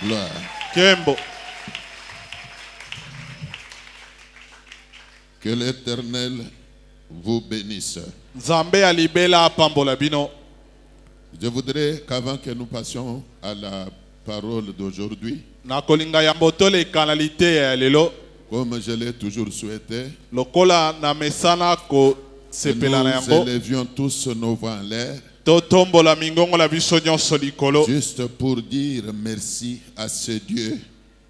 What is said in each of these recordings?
Gloire. Kembo. Que l'Éternel vous bénisse. Nzambe alibela pambola bino. Je voudrais qu'avant que nous passions à la parole d'aujourd'hui, Na kolinga ya mbotole kanalité ya lelo. comme je l'ai toujours souhaité, Lokola na mesana ko que sepela na nous yango. élevions tous nos voix en l'air, To tombola mingongo la biso nyonso likolo. juste pour dire merci à ce Dieu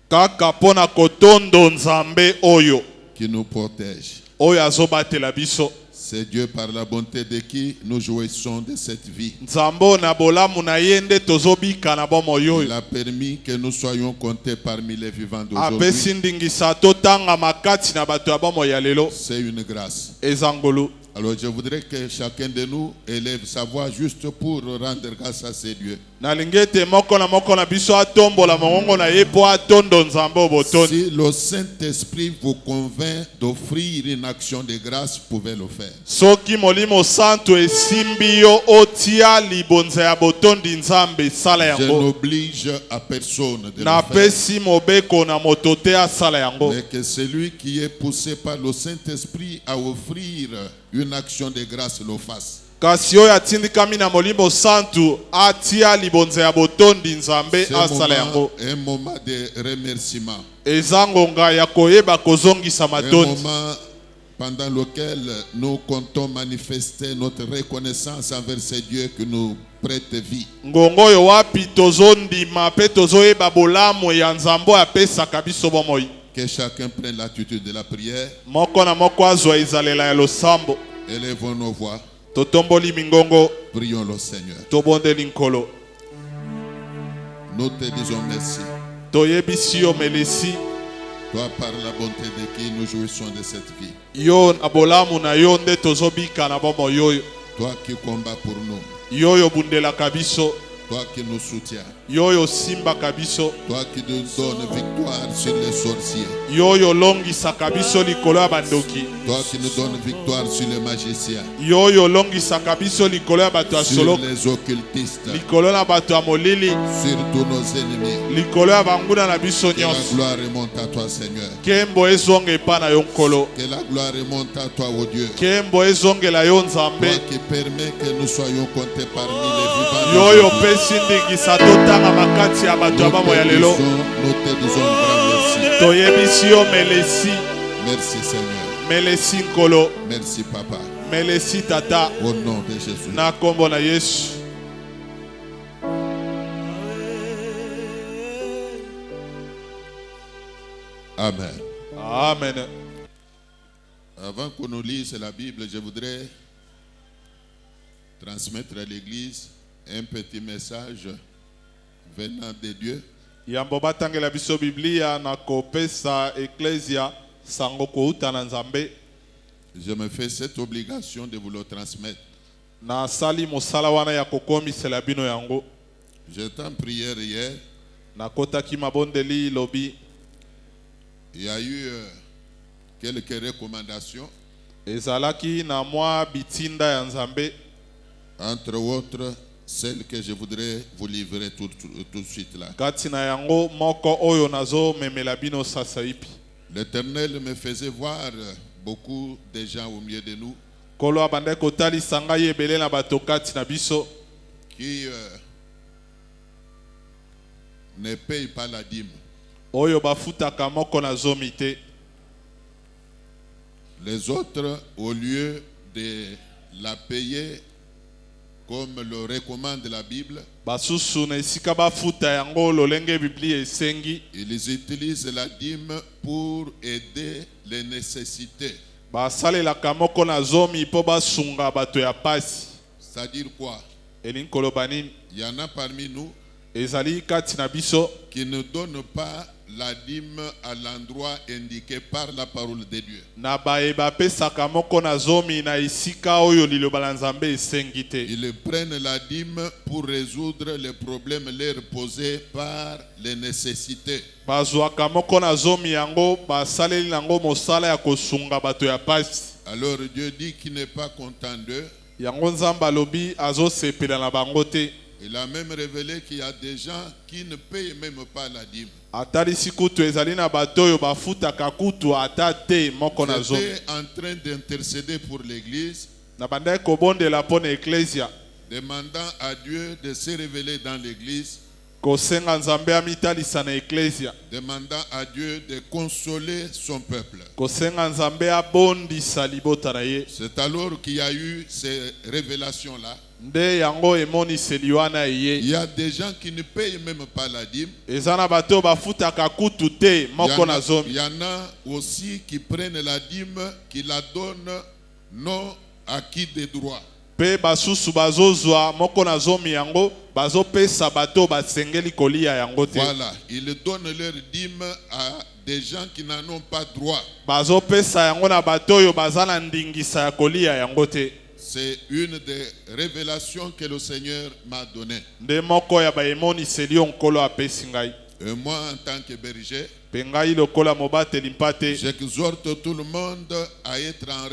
Kaka pona kotondo nzambe oyo. qui nous protège. Oyo azobatela biso. C'est Dieu par la bonté de qui nous jouissons de cette vie. Nzambo na bolamu na yende tozobika na bomo Il yoyo. a permis que nous soyons comptés parmi les vivants d'aujourd'hui. Apesi ndingisa totanga makati na bato ya bomo ya lelo. C'est une grâce. Ezangolo. Alors je voudrais que chacun de nous élève sa voix juste pour rendre grâce à ces dieux. Na lingete moko na biso atombola mongongo na ye po atondo nzambe obotoni. Si le Saint-Esprit vous convainc d'offrir une action de grâce, vous pouvez le faire. Soki molimo santo esimbi yo otia libonza ya botondi nzambe sala Je yango. n'oblige à personne de Na le faire. pesi mobeko na motote asala yango. Mais que celui qui est poussé par le Saint-Esprit à offrir une action de grâce le fasse. Kasi oyo atindikami na molimo santo atia libonza ya botondi nzambe C'est asala yango. un moment de remerciement. Ezangonga ya koyeba kozongisa Un matondi. moment pendant lequel nous comptons manifester notre reconnaissance envers ce Dieu qui nous prête vie. Ngongo oyo wapi tozondima pe tozoyeba bolamu ya nzambo apesaka biso bomoi. Que chacun prenne l'attitude de la prière. Moko na moko azwa ezalela ya losambo. Élevons nos voix. Totomboli mingongo. Prions le Seigneur. Tobondeli nkolo. Nous te disons merci. Toyebisi yo melesi. Toi, par la bonté de qui nous jouissons de cette vie. Yo na bolamu na yo nde tozobika na bomo yoyo. Toi qui combats pour nous. Yoyo bundelaka biso. Toi qui nous soutiens. Yoyo simbaka biso. Toi qui nous donnes victoire sur les sorciers. Yoyo longisaka biso likolo ya bandoki. Toi qui nous donnes victoire sur les magiciens. Yoyo longisaka biso likolo ya bato ya Sur solo. les occultistes. Likolo na bato ya molili. Sur tous nos ennemis. Likolo ya banguna na biso Que la nyonso. gloire remonte à toi, Seigneur. Kembo ezonga epa na yo nkolo. Que la gloire remonte à toi, ô Dieu. Kembo ezongela yo nzambe. Toi qui permets que nous soyons comptés parmi les vivants. Yoyo pesi ndingisa totanga makati ya bato ya bamo ya lelo. Nous te disons grand merci. Toyebisi yo melesi. Merci Seigneur. Melesi nkolo. Merci Papa. Melesi tata. Au nom de Jésus. Na kombo na Yesu. Amen. Amen. Avant qu'on nous lise la Bible, je voudrais transmettre à l'Église un petit message venant de Dieu. Yambo batangela biso Biblia na kopesa eklesia sango kouta na nzambe. Je me fais cette obligation de vous le transmettre. Na sali mosala wana ya kokomisela bino yango. J'étais en prière hier. Na kotaki mabondeli lobi. Il y a eu quelques recommandations. Ezalaki na mwa bitinda ya nzambe. Entre autres, celle que je voudrais vous livrer tout de suite là. Kati na yango moko oyo nazo memela bino sasa ipi. L'Éternel me faisait voir beaucoup de gens au milieu de nous Kolo abande kotali sanga yebele na bato kati na biso. qui ne payent pas la dîme. Oyo bafutaka moko na zomi te. Les autres, au lieu de la payer comme le recommande la Bible, Basusu na esika bafuta yango lolenge Biblia esengi. ils utilisent la dîme pour aider les nécessités. Basalelaka moko na zomi po basunga bato ya pasi. C'est-à-dire quoi? Elinkolo banini. Il y en a parmi nous Ezali kati na biso. qui ne donnent pas la dîme à l'endroit indiqué par la parole de Dieu. Na baeba pesaka moko na zomi na esika oyo liloba la nzambe esengi te. Ils prennent la dîme pour résoudre les problèmes leur posés par les nécessités. Bazwaka moko na zomi yango basaleli nango mosala ya kosunga bato ya pasi. Alors Dieu dit qu'il n'est pas content d'eux. Yango nzamba lobi azo sepela na bango te. Il a même révélé qu'il y a des gens qui ne payent même pas la dîme. atalisi kutu ezali na bato oyo bafutaka kutu ata te moko na zomi. J'étais en train d'intercéder pour l'église, Na bandaki kobondela mpo na eklesia, demandant à Dieu de se révéler dans l'église, kosenga nzambe amitalisa na eklesia, demandant à Dieu de consoler son peuple. kosenga nzambe abondisa libota na ye. C'est alors qu'il y a eu ces révélations-là. Nde yango emoniseli wana eye. Il y a des gens qui ne payent même pas la dîme. Eza na bato bafutaka kutu te moko na Il zomi. y en a aussi qui prennent la dîme, qui la donnent non acquis des droits. Pe basusu bazozwa moko na zomi yango bazopesa bato basengeli kolia yango te. Voilà, ils donnent leur dîme à des gens qui n'en ont pas droit. Bazopesa yango na bato oyo baza na ndingisa ya kolia yango te. C'est une des révélations que le Seigneur m'a données. Nde moko ya baemoniseli oyo nkolo apesi ngai. Et moi, en tant que berger, Pe ngai lokola mobateli mpate, j'exhorte tout le monde à être en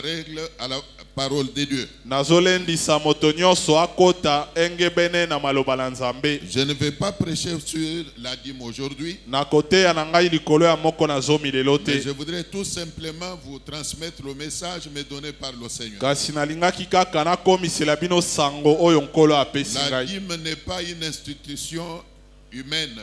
règle à la parole de Dieu. nazolendisa moto nyonso akota engebene na maloba na Nzambe. Je ne vais pas prêcher sur la dîme aujourd'hui, Na koteya na ngai likolo ya moko na zomi lelo mais te. je voudrais tout simplement vous transmettre le message me donné par le Seigneur. Kasi nalingaki kaka nakomisela bino sango oyo nkolo apesi La ngai. dîme n'est pas une institution humaine.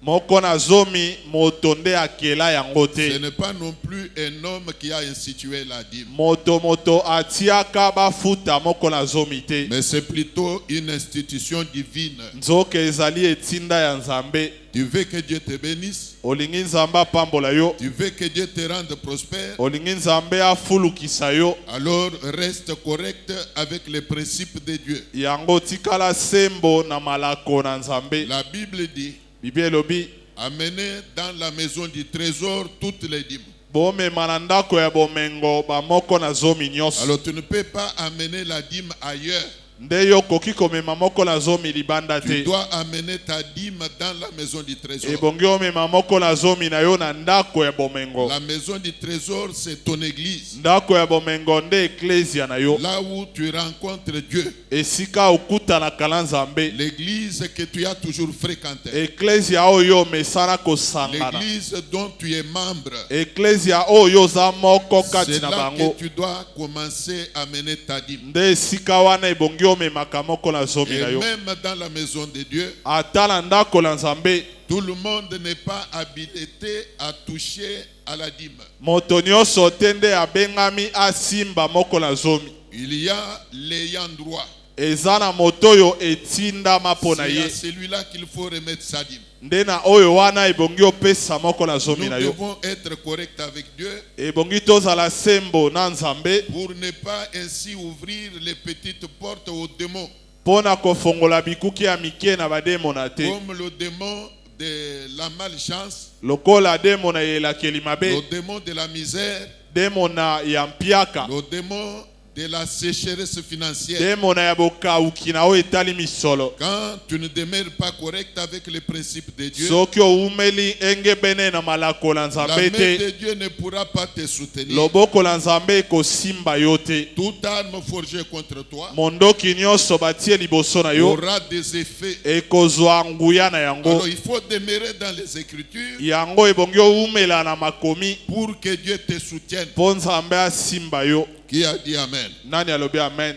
Moko na zomi moto nde akela yango Ce te. n'est pas non plus un homme qui a institué la dîme, Moto atiaka bafuta moko na zomi te. mais c'est plutôt une institution divine. Nzoka ezali etinda ya Nzambe. Tu veux que Dieu te bénisse, Olingi Nzambe apambola yo. tu veux que Dieu te rende prospère, Olingi Nzambe afulukisa yo. alors reste correct avec les principes de Dieu. Yango tikala sembo na malako na Nzambe. La Bible dit, Bible elobi amenez dans la maison du trésor toutes les dîmes. bomema na ndako ya bomengo bamoko na zomi nyonso. Alors tu ne peux pas amener la dîme ailleurs. Nde yo koki komema moko na zomi libanda Tu te. dois amener ta dîme dans la maison du trésor. Ebongi omema moko na zomi na yo na ndako ya bomengo. La maison du trésor, c'est ton église. Ndako ya bomengo nde eklesia na yo. Là où tu rencontres Dieu. Esika okutanaka na Nzambe. L'église que tu as toujours fréquentée. Eklesia oyo mesana kosangana. L'église dont tu es membre. Eklesia oyo za moko kati C'est na là bango. que tu dois commencer à mener ta dîme. Nde esika wana ebongi omemaka moko na zomi Et na yo. même dans la maison de Dieu, Ata na ndako na Nzambe, tout le monde n'est pas habilité à toucher à la dîme. moto nyonso te nde abengami asimba moko na zomi. Il y a l'ayant droit. Eza na moto oyo etindama mpo na C'est ye. à celui-là qu'il faut remettre sa dîme. Nde na oyo wana ebongi opesa moko na zomi Nous na yo. devons être corrects avec Dieu Ebongi tozala sembo na Nzambe pour ne pas ainsi ouvrir les petites portes aux démons. mpo na kofongola bikuki ya mike na bademo na te. Comme le démon de la malchance, Lokola demo na elakeli le mabe, démon de la misère, demo na ya mpiaka, le démon de la sécheresse financière. demo na ya bokauki na oyo etali misolo. Quand tu ne demeures pas correct avec les principes de Dieu, Soki oumeli engebene na malako na la Nzambe main te, de Dieu ne pourra pas te soutenir. loboko na Nzambe ekosimba yo te. Toute arme forgée contre toi Mondoki nyonso batie liboso na yo aura des effets. ekozwa nguya na yango. Alors il faut demeurer dans les Écritures Yango ebongi oumela na makomi pour que Dieu te soutienne. mpo Nzambe asimba yo. Qui a dit Amen? Nani alobi amen?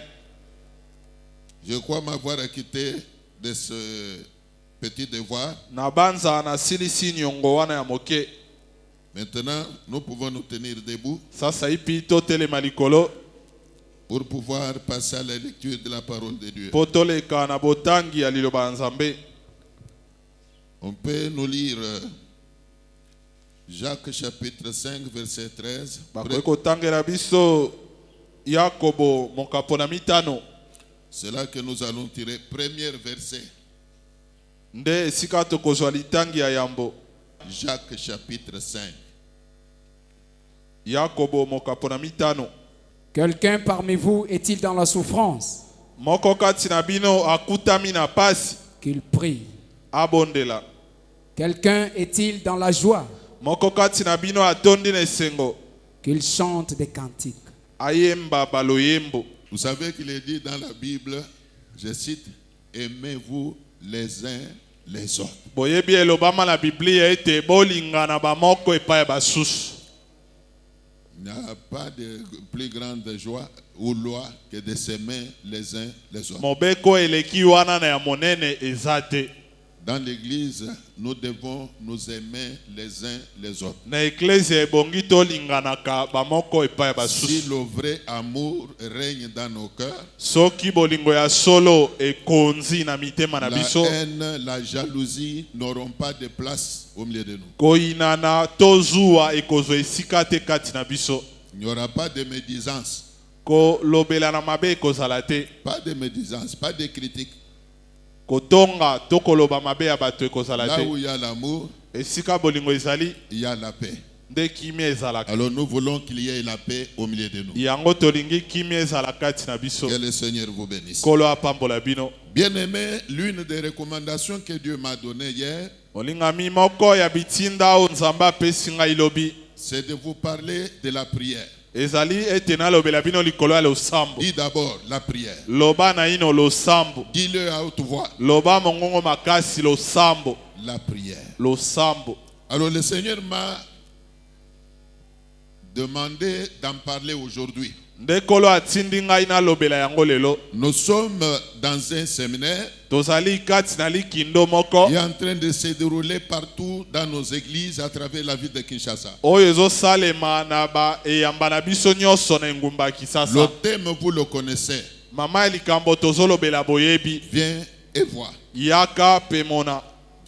Je crois m'avoir acquitté de ce petit devoir. Na banza na silisi nyongo wana ya moke. Maintenant, nous pouvons nous tenir debout Sasa ipi totelema likolo pour pouvoir passer à la lecture de la parole de Dieu. mpo toleka na botangi ya liloba ya Nzambe. On peut nous lire Jacques chapitre 5 verset 13. Bakoki kotangela biso Yakobo mokapo na mitano. C'est là que nous allons tirer premier verset. Nde esika tokozwa litangi ya yambo. Jacques chapitre 5. Yakobo mokapo na mitano. Quelqu'un parmi vous est-il dans la souffrance? Moko kati na bino akutami na pasi, Qu'il prie. abondela. Quelqu'un est-il dans la joie? Moko kati na bino atondi na esengo, Qu'il chante des cantiques. ayemba baloyembo. Vous savez qu'il est dit dans la Bible, je cite, aimez-vous les uns les autres. boyebi elobama na Biblia ete bolingana bamoko epai ya basusu. Il n'y a pas de plus grande joie ou loi que de s'aimer les uns les autres. Mobeko eleki wana na ya monene ezate. Dans l'église, nous devons nous aimer les uns les autres. Na eklezia ebongi tolinganaka bamoko epai ya Si basusu. le vrai amour règne dans nos cœurs, Soki bolingo ya solo ekonzi na mitema na la biso, haine, la jalousie n'auront pas de place au milieu de nous. koinana tozuwa ekozwa esika te kati na biso. Il n'y aura pas de médisance, Kolobelana mabe ekozala te. pas de médisance, pas de critique. Kotonga tokoloba mabe ya bato ekozala Là te. où il y a l'amour, Esika bolingo ezali il y a la paix. nde kimia ezalaka. Alors nous voulons qu'il y ait la paix au milieu de nous. Yango tolingi kimia ezala kati na biso. Que le Seigneur vous bénisse. Kolo apambola bino. Bien-aimé, l'une des recommandations que Dieu m'a données hier, Olingami moko ya bitinda o nzamba apesi ngai ilobi. c'est de vous parler de la prière. Ezali ete nalobela bino likolo ya losambo. Dis d'abord la prière. Loba na ino losambo. Dis-le à haute voix. Loba mongongo makasi losambo. La prière. Losambo. Alors le Seigneur m'a demandé d'en parler aujourd'hui. Nde kolo atindi ngai nalobela yango lelo. Nous sommes dans un séminaire Tozali kati na likindo moko. qui est en train de se dérouler partout dans nos églises à travers la ville de Kinshasa. Oyo ezosalema na ba eyamba na biso nyonso na engumba ya Le Kisasa. thème, vous le connaissez. Mama ya likambo tozolobela boyebi. Viens et vois. Yaka pe mona.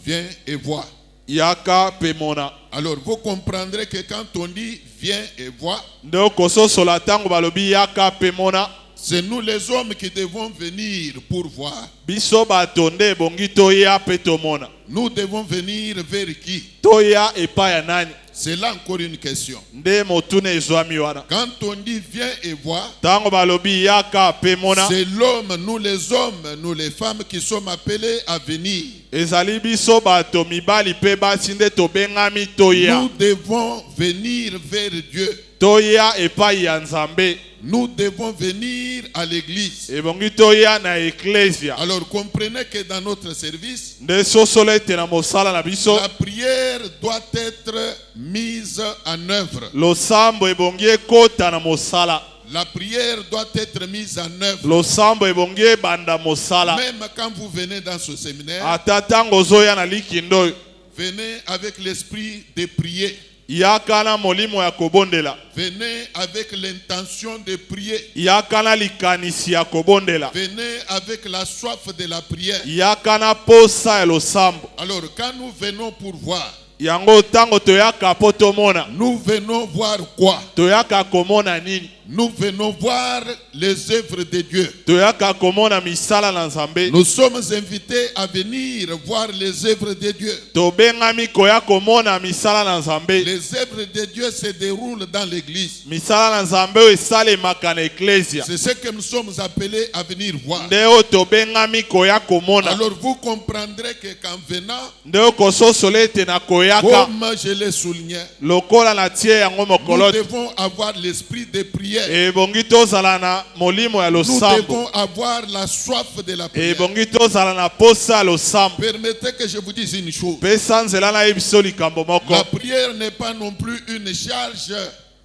Viens et vois. Yaka pe mona. Alors vous comprendrez que quand on dit viens et vois, Nde okososola tango balobi yaka pe mona. c'est nous les hommes qui devons venir pour voir. Biso bato nde ebongi toya pe tomona. Nous devons venir vers qui? Toya epai ya nani. C'est là encore une question. Nde motuna ezwami wana. Quand on dit viens et vois, Tango balobi yaka pe mona. c'est l'homme, nous les hommes, nous les femmes qui sommes appelés à venir. Ezali biso bato mibali pe basi nde tobengami toya. Nous devons venir vers Dieu. Toya epai ya Nzambe. Nous devons venir à l'église. Ebongi toya na eklesia. Alors comprenez que dans notre service, Nde sosolo ete na mosala na biso. la prière doit être mise en œuvre. Losambo ebongi ekota na mosala. La prière doit être mise en œuvre. Losambo ebongi ebanda mosala. Même quand vous venez dans ce séminaire, Ata tango ozoya na likindo. venez avec l'esprit de prier. Yaka na molimo ya kobondela. Venez avec l'intention de prier. Yaka na likanisi ya kobondela. Venez avec la soif de la prière. Yaka na posa ya losambo. Alors quand nous venons pour voir, Yango tango toyaka po tomona. nous venons voir quoi? Toyaka komona nini? Nous venons voir les œuvres de Dieu. Toyaka komona misala na Nzambe. Nous sommes invités à venir voir les œuvres de Dieu. Tobengami koya komona misala na Nzambe. Les œuvres de Dieu se déroulent dans l'église. Misala na Nzambe oyo esalemaka na eklesia. C'est ce que nous sommes appelés à venir voir. Nde oyo tobengami koya komona. Alors vous comprendrez que qu'en venant, Nde okososola ete na koyaka. comme je l'ai souligné, Lokola na tie yango nous mokolo. devons avoir l'esprit de prière. Ebongi tozala na molimo ya Nous losambo. devons avoir la soif de la prière. Ebongi tozala na posa ya losambo. Permettez que je vous dise une chose. Pesa nzela na yebiso likambo moko. La prière n'est pas non plus une charge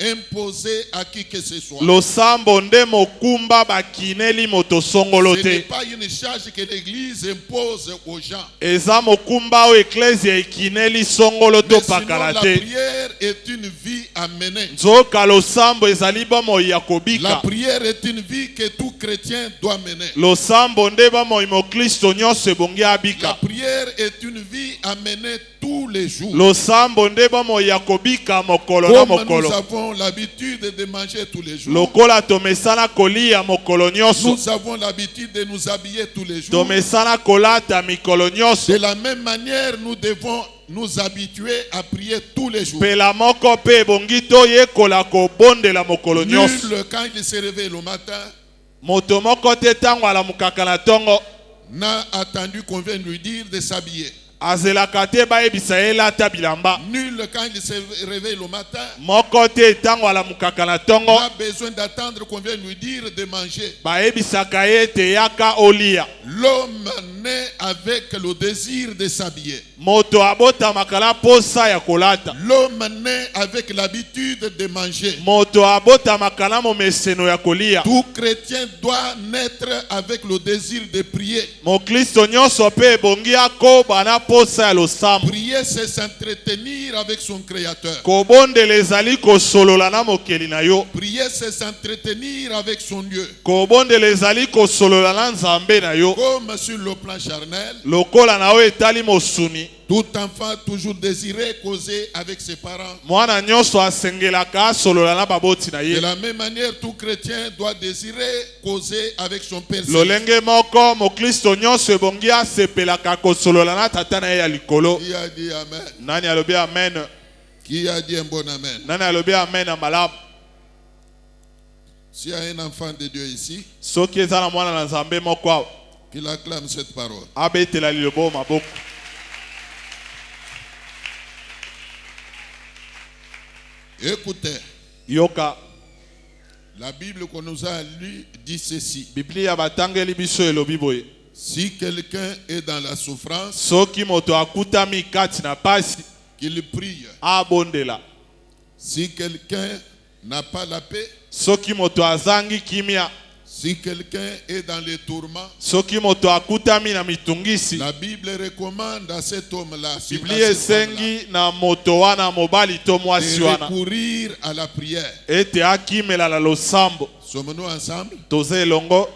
imposée à qui que ce soit. Losambo nde mokumba bakineli moto songolo Ce n'est te. pas une charge que l'Église impose aux gens. Eza mokumba oyo eklesia ekineli songolo to Mais sinon, pakala la te. prière est une vie à mener. Nzoka losambo ezali bomoi ya La kobika. prière est une vie que tout chrétien doit mener. Losambo nde bomoi mokristo nyonso ebongi La abika. prière est une vie à mener tous les jours. Losambo nde bomoi ya kobika mokolo na Comme nous mokolo. avons l'habitude de manger tous les jours, Lokola tomesana kolia mokolo nyonso. nous avons l'habitude de nous habiller tous les jours. Tomesana kolata mikolo nyonso. De la même manière, nous devons nous habituer à prier tous les jours. Pela moko pe ebongi toyekola kobondela mokolo nyonso. Nul, quand il se réveille le matin, Moto moko te tango alamukaka na tongo. n'a attendu qu'on vienne lui dire de s'habiller. azelaka te bayebisa ye lata bilamba. Nul, quand il se réveille le matin, Moko te tango alamukaka na tongo n'a besoin d'attendre qu'on vienne lui dire de manger. bayebisaka ye te yaka olia. L'homme naît avec le désir de s'habiller. Moto abotamaka na posa ya kolata. L'homme naît avec l'habitude de manger. Moto abotamaka na momeseno ya kolia. Tout chrétien doit naître avec le désir de prier. Mokristo nyonso pe ebongi akoba na posa ya losambo. Prier, c'est s'entretenir avec son Créateur. Kobondela ezali kosolola na mokeli na yo. Prier, c'est s'entretenir avec son Dieu. Kobondela ezali kosolola na nzambe na yo. Comme sur le plan charnel, Lokola na yo etali mosuni. tout enfant toujours désiré causer avec ses parents. Mwana nyonso asengelaka asolola na baboti na De ye. la même manière, tout chrétien doit désirer causer avec son Père céleste. Lolenge moko mokristo nyonso ebongi asepelaka kosolola na tata na ye ya likolo. Qui a dit Amen? Nani alobi amen? Qui a dit un bon Amen? Nani alobi amen na malamu? S'il y a un enfant de Dieu ici, Soki eza na mwana na nzambe moko awa, qu'il acclame cette parole. abetela lilobo maboko. Écoutez, Yoka, la Bible qu'on nous a lue dit ceci. Biblia batangeli biso elobi boye. Si quelqu'un est dans la souffrance, Soki moto akutami kati na pasi, qu'il prie. abondela. Si quelqu'un n'a pas la paix, Soki moto azangi kimia, si quelqu'un est dans les tourments, soki moto akutami na mitungisi, la Bible recommande à cet homme-là Biblia esengi na moto wana mobali to mwasi de wana recourir à la prière. ete akimela la losambo. Sommes-nous ensemble? Toze elongo.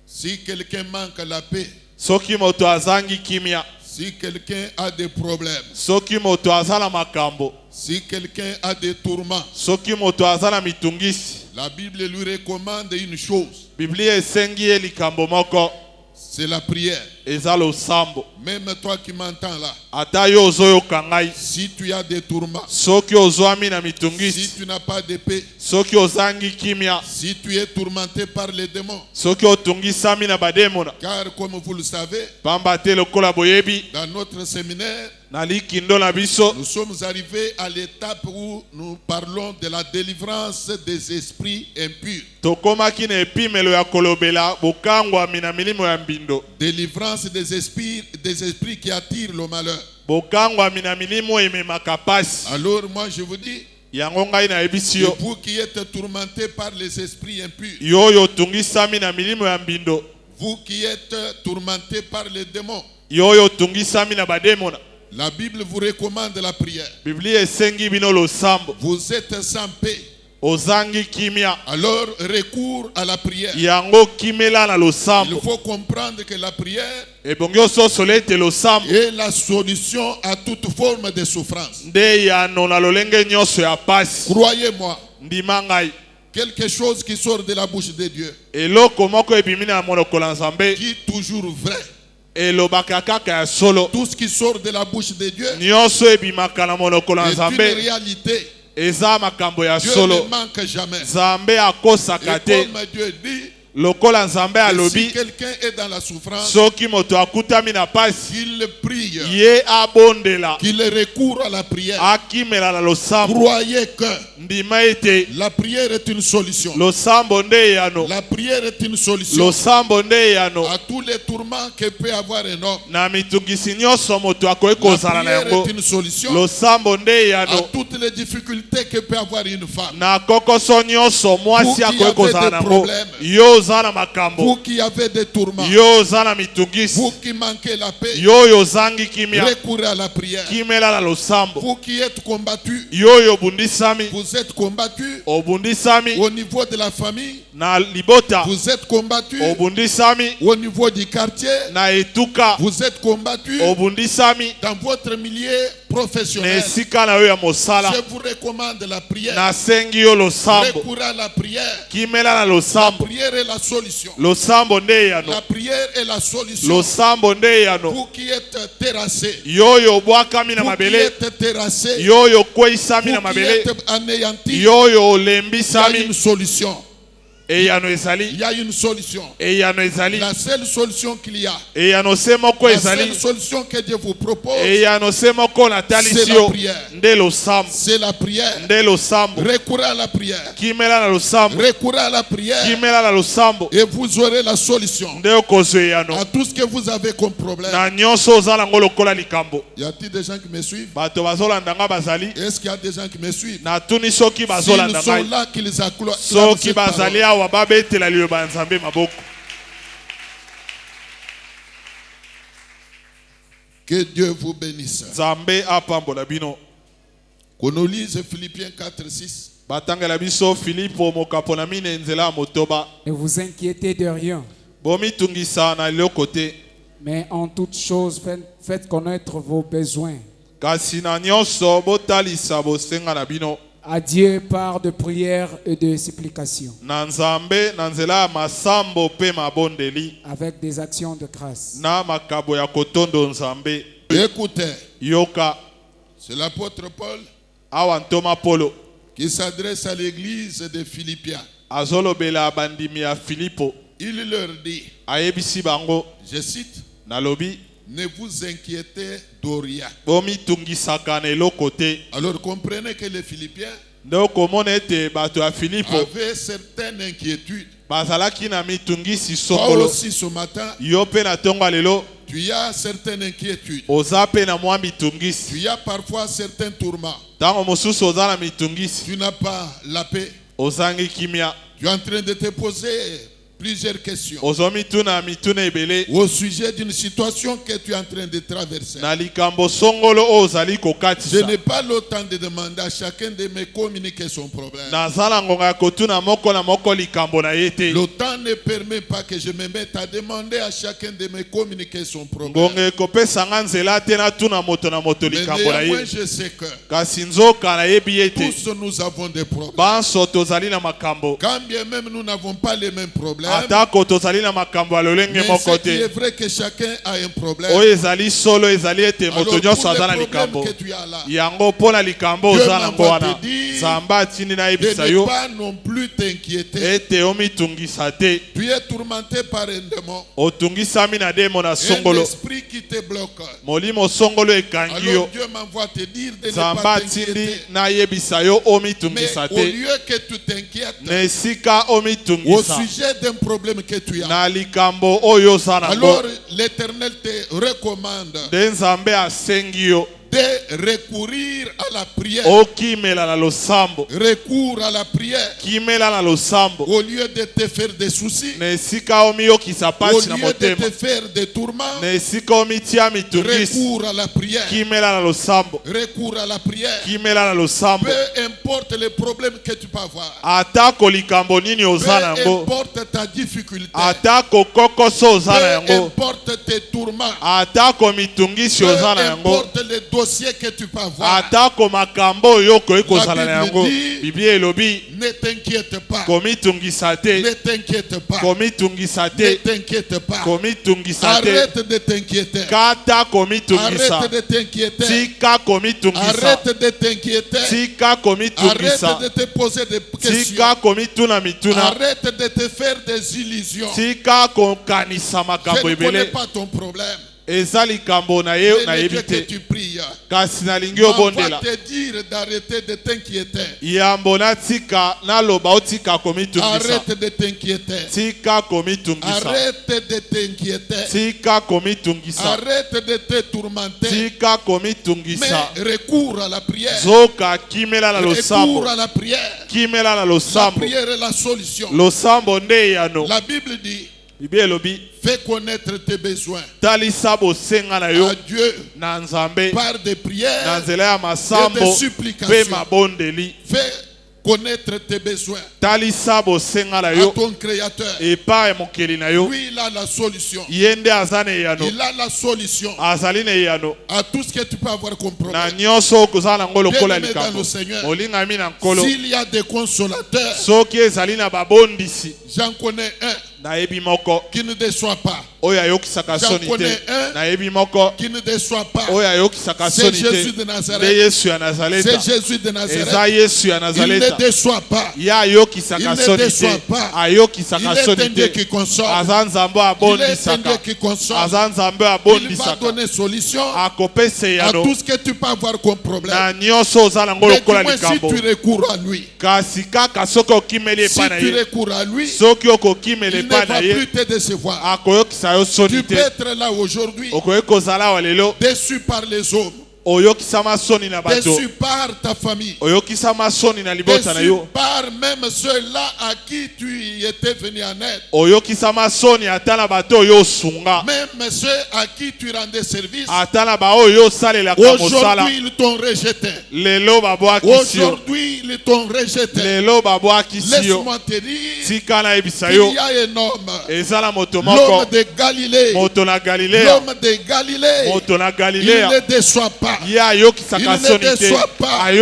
Si quelqu'un manque la paix, Soki moto azangi kimia, si quelqu'un a des problèmes, soki moto azala makambo, si quelqu'un a des tourments, soki moto azala mitungisi, la Bible lui recommande une chose, Biblia esengi ye likambo moko, c'est la prière. eza losambo. Même toi qui m'entends là, Ata yo ozoyoka ngai, si tu as des tourments, soki ozwami na si mitungisi, tu n'as pas de paix, soki ozangi kimia, si tu es tourmenté par les démons, soki otungisami na bademona, car comme vous le savez, pamba te lokola boyebi dans notre séminaire, na likindo na biso, nous sommes arrivés à l'étape où nous parlons de la délivrance des esprits impurs. tokomaki na epimelo ya kolobela bokangwami na milimo ya mbindo. Délivrance des esprits qui attirent le malheur. Bokangwami na milimo ememaka pasi. Alors moi je vous dis, Yango ngai na yebisi yo, vous qui êtes tourmentés par les esprits impurs, yo oyo otungisami na milimo ya mbindo, vous qui êtes tourmentés par les démons, yo oyo otungisami na bademona, la Bible vous recommande la prière. Biblia esengi bino losambo. Vous êtes sans paix, Ozangi kimia, alors recours à la prière. yango kimela na Il losambo. faut comprendre que la prière Ebongi ososolo ete losambo est la solution à toute forme de souffrance. nde yano na lolenge nyonso ya pasi. Croyez-moi, Ndima ngai, quelque chose qui sort de la bouche de Dieu, eloko moko ebimi na monoko na Nzambe, qui est toujours vrai. elobaka kaka ya solo. Tout ce qui sort de la bouche de Dieu Nyonso ebimaka na monoko na est une Nzambe, réalité. eza makambo ya Dieu solo. ne manque jamais. Nzambe akosaka Et te. comme Dieu dit, Lokola Nzambe que si alobi, quelqu'un est dans la souffrance, soki moto akutami na pasi, qu'il prie, ye abondela, qu'il recourt à la prière. akimela na losambo. Croyez que Ndima ete la prière est une solution. losambo nde yano, La prière est une solution losambo nde yano à tous les tourments que peut avoir un homme. na mitungisi nyonso moto akoki La kozala na prière yango. est une solution Losambo nde à yano toutes les difficultés que peut avoir une femme. na kokoso nyonso mwasi Vous qui akoki avez kozala des na yango. problèmes. Yo oza na makambo, Vous qui avez des tourments, yo oza na mitungisi, vous qui manquez la paix, yo oyo ozangi kimia, recourez à la prière. kimela na losambo. Vous qui êtes combattus, Yo oyo obundisami, vous êtes combattus obundisami au niveau de la famille, na libota, vous êtes combattus obundisami au niveau du quartier, na etuka, vous êtes combattus obundisami dans votre milieu na professionnel. esika na yo ya mosala. Je vous recommande la prière. Nasengi yo losambo, Recourez à la prière. kimela na La losambo. prière est la solution. Losambo nde yano, La prière est la solution. losambo nde yano. Vous qui êtes terrassés, Yo oyo obwakami na vous qui mabele, êtes terrassés, yo oyo okweisami na vous qui mabele, êtes anéantis, yo oyo il y a olembisami. une solution. Et il y a une solution. La seule solution qu'il y a, la seule solution que Dieu vous propose, c'est la prière. C'est la prière. Recourez à la prière. Recourez à la prière. Et vous aurez la solution à tout ce que vous avez comme problème. Y a-t-il des gens qui me suivent? Est-ce qu'il y a des gens qui me suivent? S'ils sont là, qu'ils acclament cette parole. Que Dieu vous bénisse. Qu'on nous lise Philippiens 4:6. Ne vous inquiétez de rien, mais en toute chose faites connaître vos besoins à Dieu par de prières et de supplications, avec des actions de grâce. Écoutez, c'est l'apôtre Paul qui s'adresse à l'église de Philippiens. Il leur dit, je cite, ne vous inquiétez de rien. Alors comprenez que les Philippiens avaient certaines inquiétudes. Toi aussi ce matin, tu as certaines inquiétudes. Tu as parfois certains tourments. Tu n'as pas la paix. Tu es en train de te poser plusieurs questions au sujet d'une situation que tu es en train de traverser. Je n'ai pas le temps de demander à chacun de me communiquer son problème. Le temps ne permet pas que je me mette à demander à chacun de me communiquer son problème. Mais néanmoins, je sais que tous nous avons des problèmes. Quand bien même nous n'avons pas les mêmes problèmes, mais ce qui est vrai que chacun a un problème. Alors pour les problèmes que tu as là, Dieu m'envoie te dire de ne pas non plus t'inquiéter. Tu es tourmenté par un démon, un esprit qui te bloque. Alors Dieu m'envoie te dire de ne pas t'inquiéter. Mais au lieu que tu t'inquiètes au sujet d'un problème que tu as, alors l'Éternel te recommande de recourir à la prière. Recours à la prière. Au lieu de te faire des soucis, au lieu de te faire des tourments, recours à la prière. Recours à la prière. Peu importe les problèmes que tu peux avoir, peu importe ta difficulté, peu importe tes tourments, peu importe les dossier que tu peux avoir, la Bible dit, ne t'inquiète pas. Ne t'inquiète pas. Ne t'inquiète pas. Arrête de t'inquiéter. Arrête de t'inquiéter. Arrête de t'inquiéter. Arrête de te poser des questions. Arrête de te faire des illusions. Je ne connais pas ton problème. Mais le Dieu que tu pries, on va te dire d'arrêter de t'inquiéter. Arrête de t'inquiéter. Arrête de t'inquiéter. Arrête de te tourmenter. Mais recours à la prière. Recours à la prière. La prière est la solution. La Bible dit, fais connaître tes besoins à Dieu par des prières et des supplications. Fais connaître tes besoins à ton Créateur. Lui, il a la solution. Il a la solution à tout ce que tu peux avoir comme problème. Bien-aimé dans le Seigneur, s'il y a des consolateurs, j'en connais un. qui ne déçoit pas. J'en connais un qui ne déçoit pas. C'est Jésus de Nazareth. C'est Jésus de Nazareth. Il ne déçoit pas. Il ne déçoit pas. Il est un Dieu qui console. Il est un Dieu qui console. Il va donner solution à tout ce que tu peux avoir comme problème. Mais dis-moi si tu recours à lui. Si tu recours à lui, il ne va plus te décevoir. Tu peux être là aujourd'hui, déçu par les hommes, déçu par ta famille, déçu par même ceux-là à qui tu étais venu en aide, même ceux à qui tu rendais service. Aujourd'hui ils t'ont rejeté. Aujourd'hui ils t'ont rejeté. Laisse-moi te dire qu'il y a un homme, l'homme de Galilée, l'homme de Galilée, il ne déçoit pas. Il ne déçoit pas. Il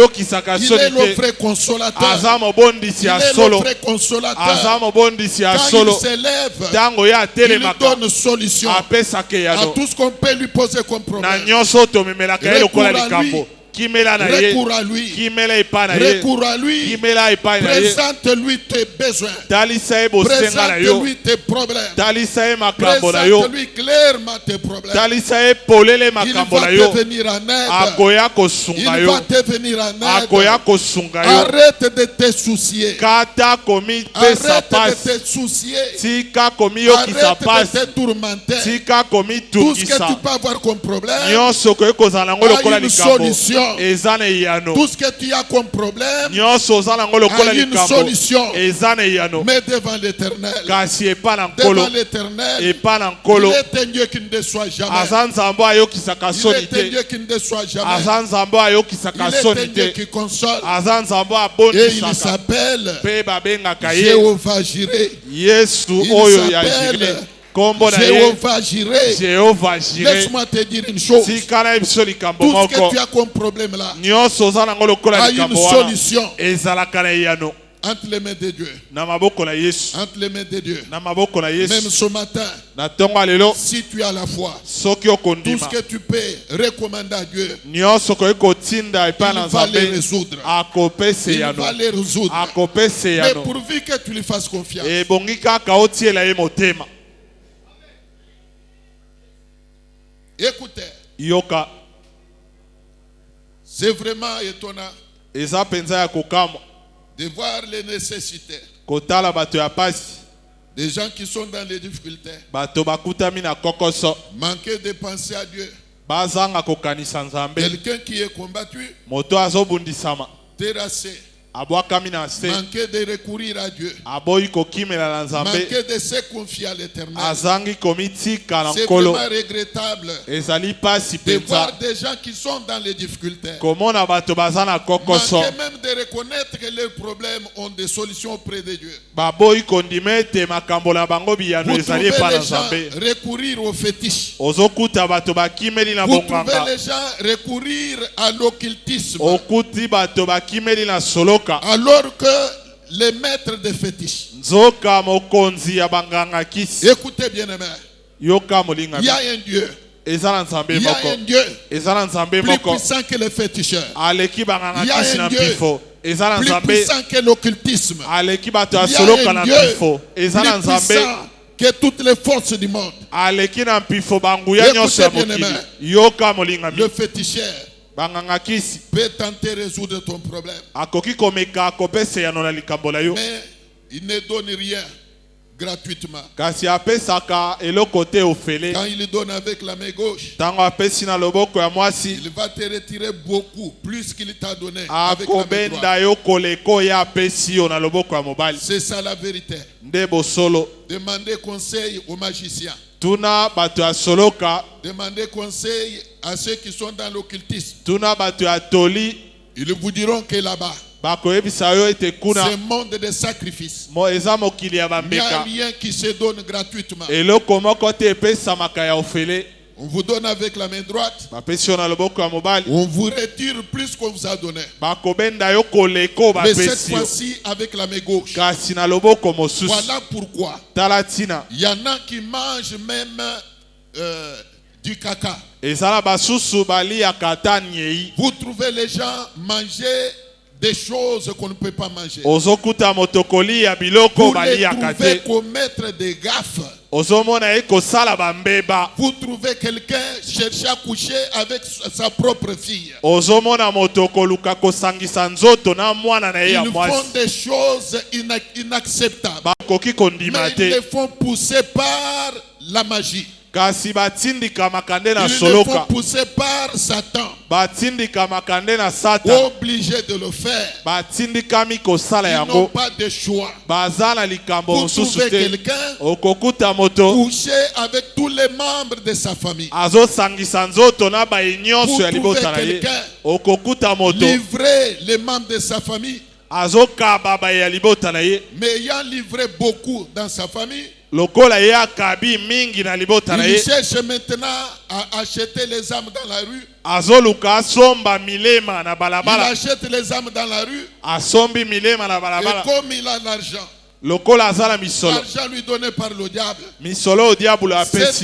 est le vrai consolateur. Il est le vrai consolateur. Quand il s'élève, il donne solution à tout ce qu'on peut lui poser comme problème. Recours à lui. Recours à lui. Présente-lui tes besoins. Présente-lui tes problèmes. Présente-lui clairement tes problèmes. Il va te venir en aide. Il va te venir en aide. Arrête de te soucier. Arrête de te soucier. Arrête de te tourmenter. Tout ce que tu peux avoir comme problème a une solution. Tout ce que tu as comme problème a une solution. Mais devant l'Éternel, devant l'Éternel, il est un Dieu qui ne déçoit jamais. Il est un Dieu qui ne déçoit jamais. Il est un Dieu qui console. Et il s'appelle Jéhovah Jireh. Il s'appelle Jéhovah Jireh. Laisse-moi te dire une chose. Tout ce que tu as comme problème là a une solution entre les mains de Dieu. Entre les mains de Dieu. Même ce matin, si tu as la foi, tout ce que tu peux recommander à Dieu, il va les résoudre. Il va les résoudre. Mais pourvu que tu lui fasses confiance. Écoutez, c'est vraiment étonnant de voir les nécessités des gens qui sont dans les difficultés, manquer de penser à Dieu, quelqu'un qui est combattu, terrassé, manquer de recourir à Dieu, manquer de se confier à l'Éternel. C'est vraiment regrettable de voir des gens qui sont dans les difficultés, manquer même de reconnaître que leurs problèmes ont des solutions auprès de Dieu. Vous trouvez les gens recourir aux fétiches. Vous trouvez les gens recourir à l'occultisme, alors que les maîtres des fétiches. Écoutez bien aimé, il y a un Dieu. Il y a un Dieu plus puissant que les féticheurs. Il y a un Dieu plus puissant que l'occultisme. Il y a un Dieu plus puissant que toutes les forces du monde. Écoutez bien aimé, le féticheur peut tenter de résoudre ton problème, mais il ne donne rien gratuitement. Quand il donne avec la main gauche, il va te retirer beaucoup plus qu'il t'a donné avec la main droite. C'est ça la vérité. Demandez conseil aux magiciens. Demandez conseil à ceux qui sont dans l'occultisme. Ils vous diront que là-bas, c'est un monde de sacrifices. Il n'y a rien qui se donne gratuitement. On vous donne avec la main droite. On vous retire plus qu'on vous a donné. Mais cette fois-ci avec la main gauche. Voilà pourquoi. Il y en a qui mangent même du caca. Vous trouvez les gens manger des choses qu'on ne peut pas manger. Vous les trouvez commettre des gaffes. Vous trouvez quelqu'un chercher à coucher avec sa propre fille. Ils font des choses inacceptables. Mais ils les font pousser par la magie. Ils les font pousser par Satan. Obligés de le faire. Ils n'ont pas de choix. Vous trouvez quelqu'un coucher avec tous les membres de sa famille. Vous trouvez quelqu'un livrer les membres de sa famille. Mais ayant livré beaucoup dans sa famille, il cherche maintenant à acheter les âmes dans la rue. Il achète les âmes dans la rue. Et comme il a l'argent, l'argent lui donné par le diable, cet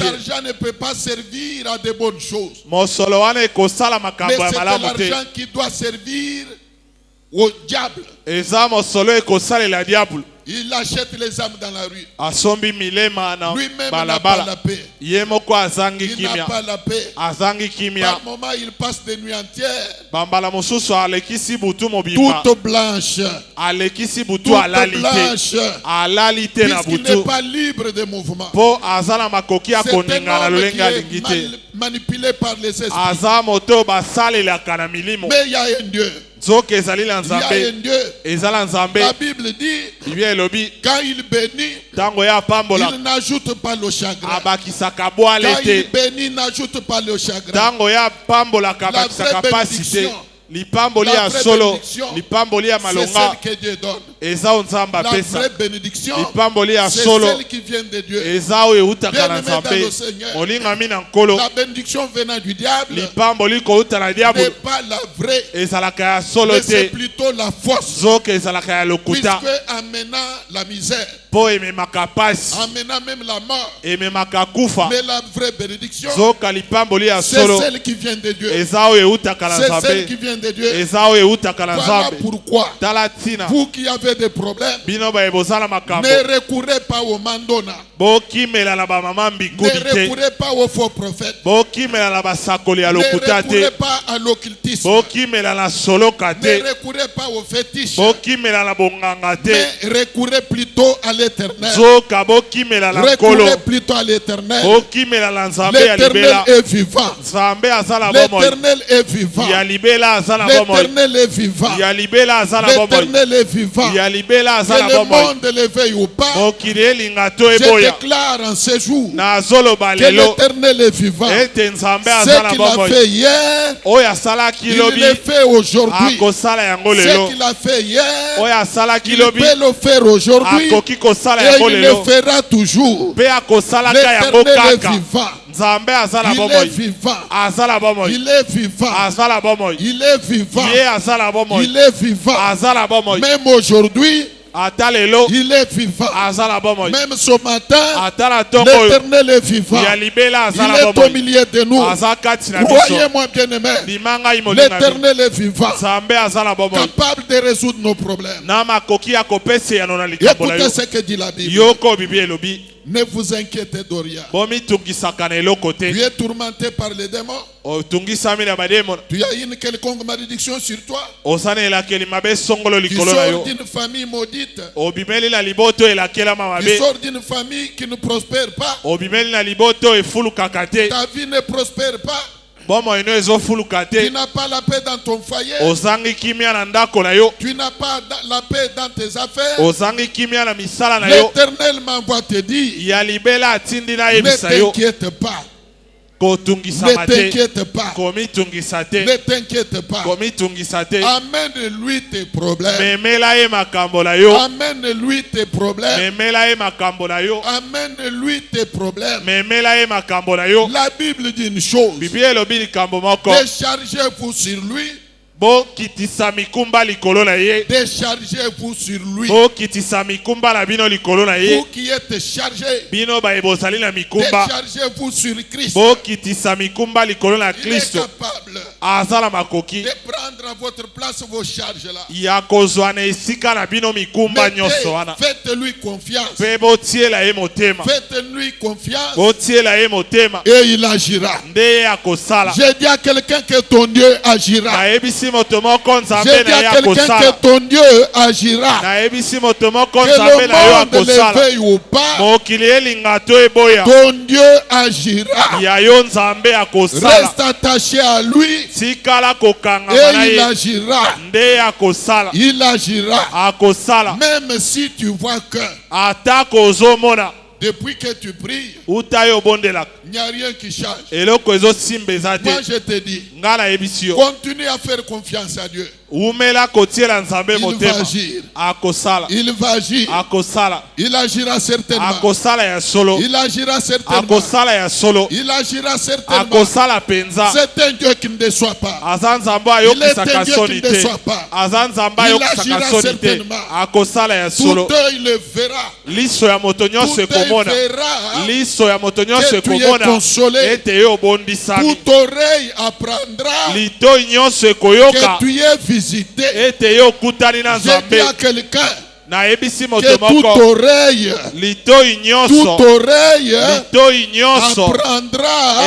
argent ne peut pas servir à de bonnes choses. Mais c'est l'argent qui doit servir au diable. Il achète les âmes dans la rue. Lui-même n'a pas la paix. Il n'a pas la paix. Par moment, il passe des nuits entières. Toute blanche. Puisqu'il n'est pas libre de mouvement. C'est un homme qui est manipulé par les esprits. Mais il y a un Dieu. Il y a un Dieu. La Bible dit, quand il bénit, il n'ajoute pas le chagrin. Quand il bénit, il n'ajoute pas le chagrin. La vraie bénédiction, c'est celle que Dieu donne. La vraie bénédiction, c'est celle qui vient de Dieu. Bien-aimé dans le Seigneur, la bénédiction venant du diable n'est pas la vraie, mais c'est plutôt la fausse. Puisque amenant la misère, amenant même la mort, mais la vraie bénédiction, c'est celle qui vient de Dieu. C'est celle qui vient de Dieu. Voilà pourquoi vous qui avez des problèmes, ne recourez pas au mandona. Ne recourez pas aux faux prophètes. Ne recourez pas à l'occultisme. Ne recourez pas aux fétiches. Mais recourez plutôt à l'éternel. Recourez plutôt à l'éternel. L'éternel est vivant. L'éternel est vivant. L'éternel est vivant. L'éternel est vivant. Que le monde l'éveille ou pas, je déclare en ce jour que l'éternel est vivant. Ce qu'il a fait hier, il le fait aujourd'hui. Ce qu'il a fait hier, il peut le faire aujourd'hui. Et il le fera toujours. L'éternel est vivant. Il est vivant. Il est vivant. Il est vivant. Il est vivant. Même aujourd'hui, il est vivant. Même ce matin, l'éternel est vivant. Il est au milieu de nous. Croyez-moi bien aimé, l'éternel est vivant, capable de résoudre nos problèmes. Écoutez ce que dit la Bible. Ne vous inquiétez de rien. Tu es tourmenté par les démons. Tu as une quelconque malédiction sur toi. Tu sors d'une famille maudite. Tu sors d'une famille qui ne prospère pas. Ta vie ne prospère pas. Tu n'as pas la paix dans ton foyer. Tu n'as pas la paix dans tes affaires. L'éternel m'envoie te dire, ne t'inquiète pas. Ne t'inquiète pas. Ne t'inquiète pas. Amène-lui tes problèmes. Amène-lui tes problèmes. Amène-lui tes problèmes. La Bible dit une chose. Déchargez-vous sur lui. Déchargez-vous sur lui. Vous qui êtes chargés. Déchargez-vous sur Christ. Il est capable de prendre à votre place vos charges là. Faites-lui confiance. Faites-lui confiance. Et il agira. J'ai dit à quelqu'un que ton Dieu agira. J'ai dit à quelqu'un que ton Dieu agira. Que le monde l'éveille ou pas, ton Dieu agira. Reste attaché à lui. Et il agira. Il agira. Même si tu vois que depuis que tu pries, il n'y a rien qui change. Moi je te dis, continue à faire confiance à Dieu. Il va agir. Il va agir. Il agira certainement. Il agira certainement. Il agira certainement. C'est un Dieu qui ne déçoit pas. Il est un Dieu qui ne déçoit pas. Il agira certainement. Tout œil le verra. Tout œil verra que tu es consolé. Toute oreille apprendra que tu es visité. J'ai dit à quelqu'un que toute oreille apprendra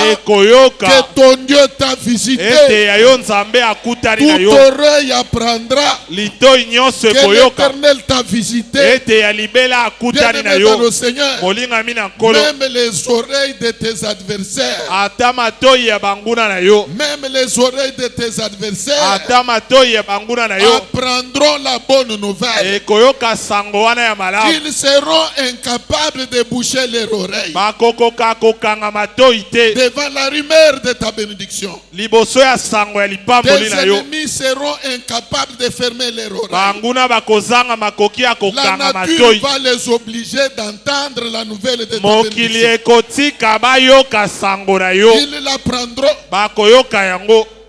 que ton Dieu t'a visité. Toute oreille apprendra que l'Éternel t'a visité. Bien-aimé dans le Seigneur, même les oreilles de tes adversaires, même les oreilles de tes adversaires apprendront la bonne nouvelle. Ils seront incapables de boucher leurs oreilles devant la rumeur de ta bénédiction. Tes ennemis seront incapables de fermer leurs oreilles. La nature va les obliger d'entendre la nouvelle de ta bénédiction. Ils l'apprendront,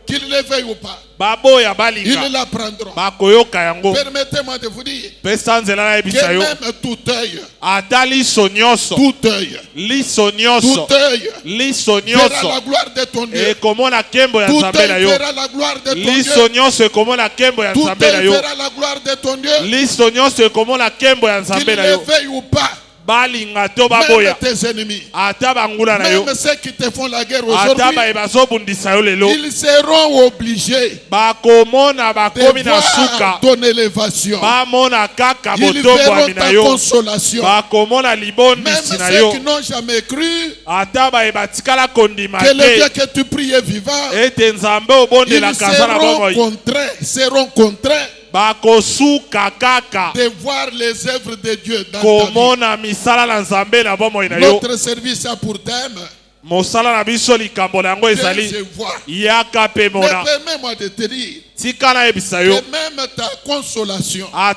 qu'ils le veuillent ou pas. Ils l'apprendront. Permettez-moi de vous dire que même tout œil verra la gloire de ton Dieu. Tout œil verra la gloire de ton Dieu. Tout œil verra la gloire de ton Dieu. Qu'il le veuille ou pas. Même tes ennemis, même ceux qui te font la guerre aujourd'hui, ils seront obligés de voir ton élévation. Ils verront ta consolation. Même ceux qui n'ont jamais cru que le Dieu que tu pries est vivant, ils seront contraints de voir les œuvres de Dieu dans ta vie. Notre service a pour thème permets-moi de te dire que même ta consolation, ta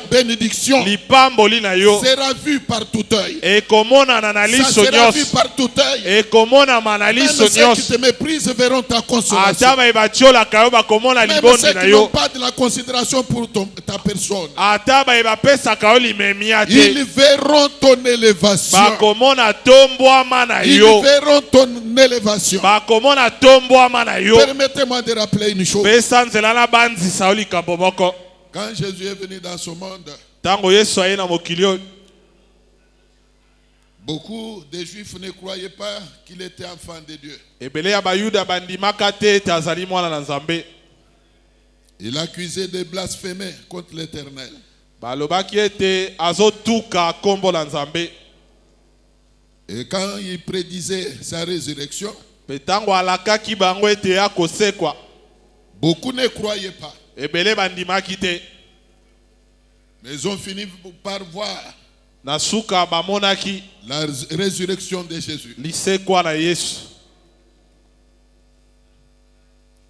bénédiction sera vue par tout œil. Ça sera vu par tout œil. Même ceux qui te méprisent verront ta consolation. Même ceux qui n'ont pas de la considération pour ta personne, ils verront ton élévation. Ils verront ton élévation. Permettez-moi de rappeler une chose. Quand Jésus est venu dans ce monde, beaucoup de Juifs ne croyaient pas qu'il était enfant de Dieu. Il accusait de blasphémer contre l'Éternel. Et quand il prédisait sa résurrection, beaucoup ne croyaient pas. Mais ils ont fini par voir Nasuka bamonaki la résurrection de Jésus. lisekwa na Yesu.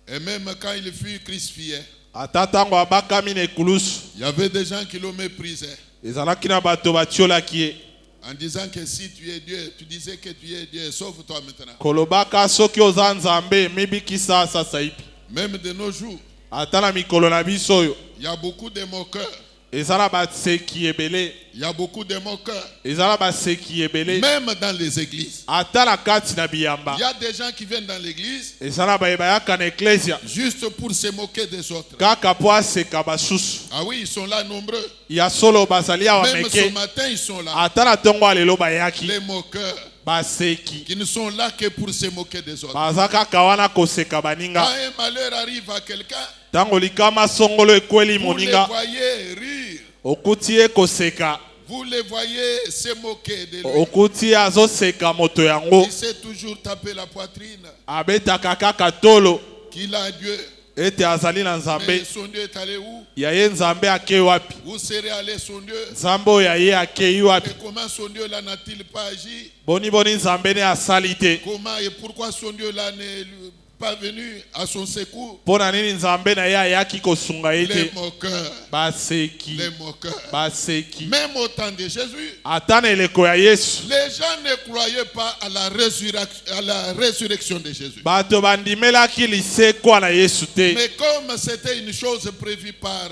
Et même quand il fut crucifié, Atatango abakami na ekulusu. il y avait des gens qui l'ont méprisé. Ezalaki na bato batiolaki ye. En disant que si tu es Dieu, tu disais que tu es Dieu, sauve-toi maintenant. Kolobaka soki oza nzambe mibikisa sasa hivi. Même de nos jours, Ata na mikolo na biso oyo. il y a beaucoup de moqueurs. Ezala baseki ebele. Il y a beaucoup de moqueurs. Ezala baseki ebele. Même dans les églises. Ata na kati na biyamba. Il y a des gens qui viennent dans l'église Ezala bayaka na eklesia. juste pour se moquer des autres. Kaka po aseka basusu. Ah oui, ils sont là nombreux. Ya solo bazali awa Même ce meke. matin, ils sont là. Ata na tongo alelo bayaki. Les moqueurs Baseki. qui ne sont là que pour se moquer des autres. Bazaka kawana koseka baninga. Quand un malheur arrive à quelqu'un, Tango likama songolo ekweli vous les moninga. voyez rire. Okutie koseka. Vous les voyez se moquer de lui. Okutie azoseka moto yango. Il s'est toujours tapé la poitrine. Abetaka kaka tolo. Qu'il a Dieu. Ete azali na Mais nzambe. son Dieu est allé où? Ya ye nzambe akei wapi? Où serait allé son Dieu? Nzambe oyo ya ye akei wapi? Et comment son Dieu là n'a-t-il pas agi? Boni nzambe ne asali te. Comment et pourquoi son Dieu là n'est pas venu à son secours? Mpona nini nzambe na ye ayaki kosunga ye Les te? moqueurs. Baseki. Les moqueurs. Baseki. Même au temps de Jésus, Ata na eleko ya Yesu. les gens ne croyaient pas à la résurrection de Jésus. Bato bandimelaki lisekwa na Yesu te. Mais comme c'était une chose prévue par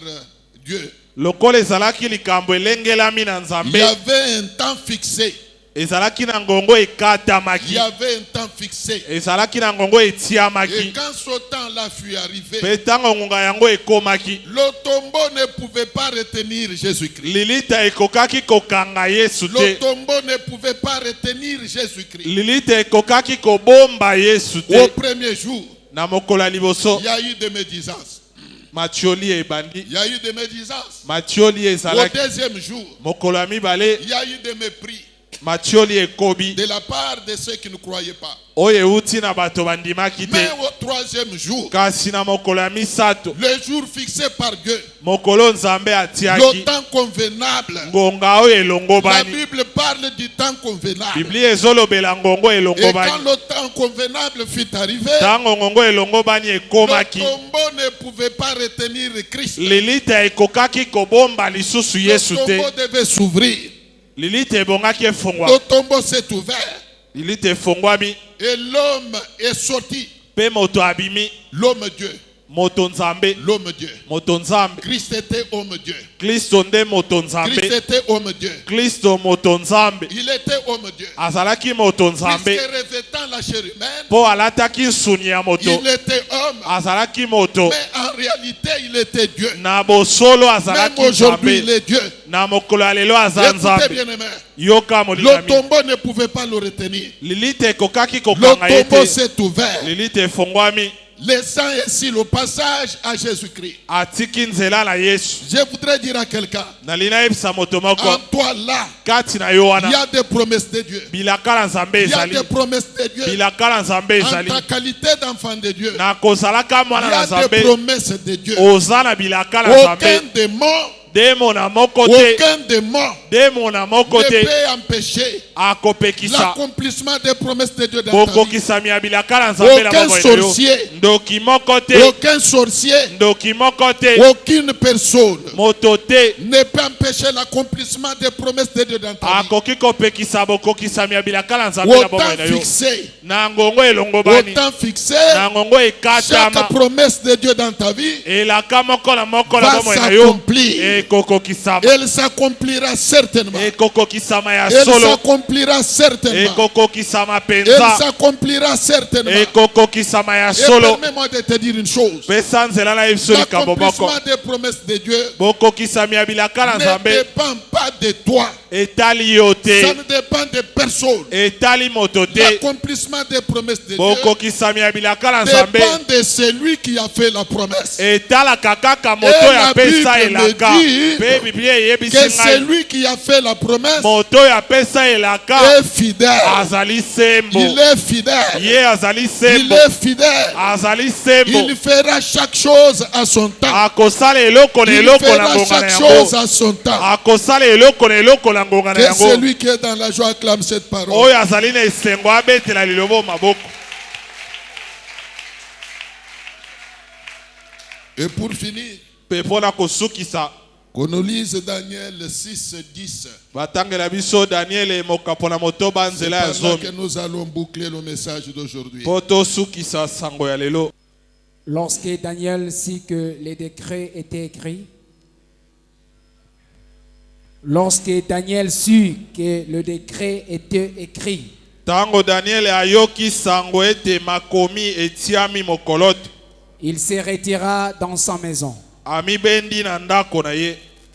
Dieu, Lokola ezalaki likambo elengelami na il nzambe. y avait un temps fixé. Ezalaki na ngongo Il ekatamaki. y avait un temps fixé. Ezalaki na ngongo Et etiamaki. quand ce temps-là fut arrivé, Pe ntango ngonga yango ekomaki. le tombeau ne pouvait pas retenir Jésus-Christ. Lilita ekokaki kokanga Yesu Le te. tombeau ne pouvait pas retenir Jésus-Christ. Lilita ekokaki kobomba Yesu Au te. premier jour, Na mokolo ya liboso il y a eu des médisances. matioli ebandi. Il y a eu des médisances. Matioli Au ezalaki. deuxième jour, Mokolo ya mibale il y a eu des mépris matioli ekobi. de la part de ceux qui ne croyaient pas. Oyo euti na bato bandimaki Mais te. au troisième jour, Kasi na mokolo ya misato. le jour fixé par Dieu, Mokolo nzambe le atiaki. temps convenable. Ngonga oyo elongo La bani. Bible parle du temps convenable. Biblia ezolobela ngongo elongo Et quand bani. le temps convenable fut arrivé, Tango ngongo elongo bani le ekomaki. tombeau ne pouvait pas retenir Christ. Lilita ekokaki kobomba lisusu Le Yesu te. tombeau devait s'ouvrir. Lilita ebongaki efongwa. Le tombeau s'est ouvert. Lilita efongwami. Et l'homme est sorti. Pe moto abimi. L'homme Dieu. Moto nzambe. L'homme Dieu. Moto nzambe. Christ était homme Dieu. Kristo nde moto Christ nzambe. était homme Dieu. Kristo moto nzambe. Il était homme Dieu. Azalaki moto nzambe. Puisque revêtant la chair humaine, Po alataki nsuni ya moto. il était homme. Azalaki moto. Mais en réalité, il était Dieu. Na bosolo Même azalaki aujourd'hui, il nzambe. est Dieu. Na mokolo ya lelo aza Écoutez nzambe. bien aimé. Yoka Le molingami. tombeau ne pouvait pas le retenir. Lilita ekokaki Le kokanga ye tombeau te. s'est ouvert, Lilita efongwami. laissant ainsi le passage à Jésus-Christ. Atiki nzela na Yesu. Je voudrais dire à quelqu'un, Nalina yebisa moto moko. en toi là, Kati na yo il y wana. a des promesses de Dieu. Bilaka na nzambe Il y a ezali. des promesses de Dieu. Bilaka na nzambe En ezali. ta qualité d'enfant de Dieu, Na kozalaka il mwana y na a des nzambe. promesses de Dieu. Oza na bilaka na Aucun nzambe. démon, Demo na moko te. aucun démon Demo na moko ne te. peut empêcher Akopekisa. l'accomplissement des promesses de Dieu dans ta vie. Bokokisami ya bilaka na nzambe na Aucun moko na yo. sorcier, Ndoki moko te. aucun sorcier, Ndoki moko te. aucune personne Moto te. ne peut empêcher l'accomplissement des promesses de Dieu dans ta vie. Akoki kopekisa bokokisami ya bilaka na nzambe na Au moko temps na yo. fixé, Na ngongo elongo au bani. temps fixé, Na ngongo ekatama. chaque promesse de Dieu dans ta vie, Elaka moko na moko na va bomoi na yo. s'accomplir. Ekokokisama. Elle s'accomplira certainement. Ekokokisama ya Elle solo. s'accomplira certainement. Ekokokisama Elle penza. s'accomplira certainement. Ekokokisama ya Et solo. permets-moi de te dire une chose. Pesa nzela na yebiso likambo moko. L'accomplissement des promesses de Dieu Bokokisami ya bilaka na ne nzambe. dépend pas de toi. Etali yo Ça te. ne dépend de personne. Etali moto te. L'accomplissement des promesses de Dieu Bokokisami ya bilaka na nzambe. dépend de celui qui a fait la promesse. Etalaka kaka moto Et ya la pesa Bible elaka. me dit Pe Biblia Que eyebisi ngai. celui qui a fait la promesse Moto ya pesa elaka. est fidèle. Azali sembo. Il est fidèle. Ye azali Il sembo. est fidèle. Azali sembo. Il fera chaque chose à son temps. Akosala eloko na Il eloko na fera ngonga na chaque yango. chose à son temps. Akosala eloko na eloko na Que celui qui est dans la joie acclame cette parole. Et pour finir, qu'on nous lise Daniel 6, 10. C'est là que nous allons boucler le message d'aujourd'hui. Lorsque Daniel sut que les décrets étaient écrits, lorsque Daniel sut que le décret était écrit, il se retira dans sa maison,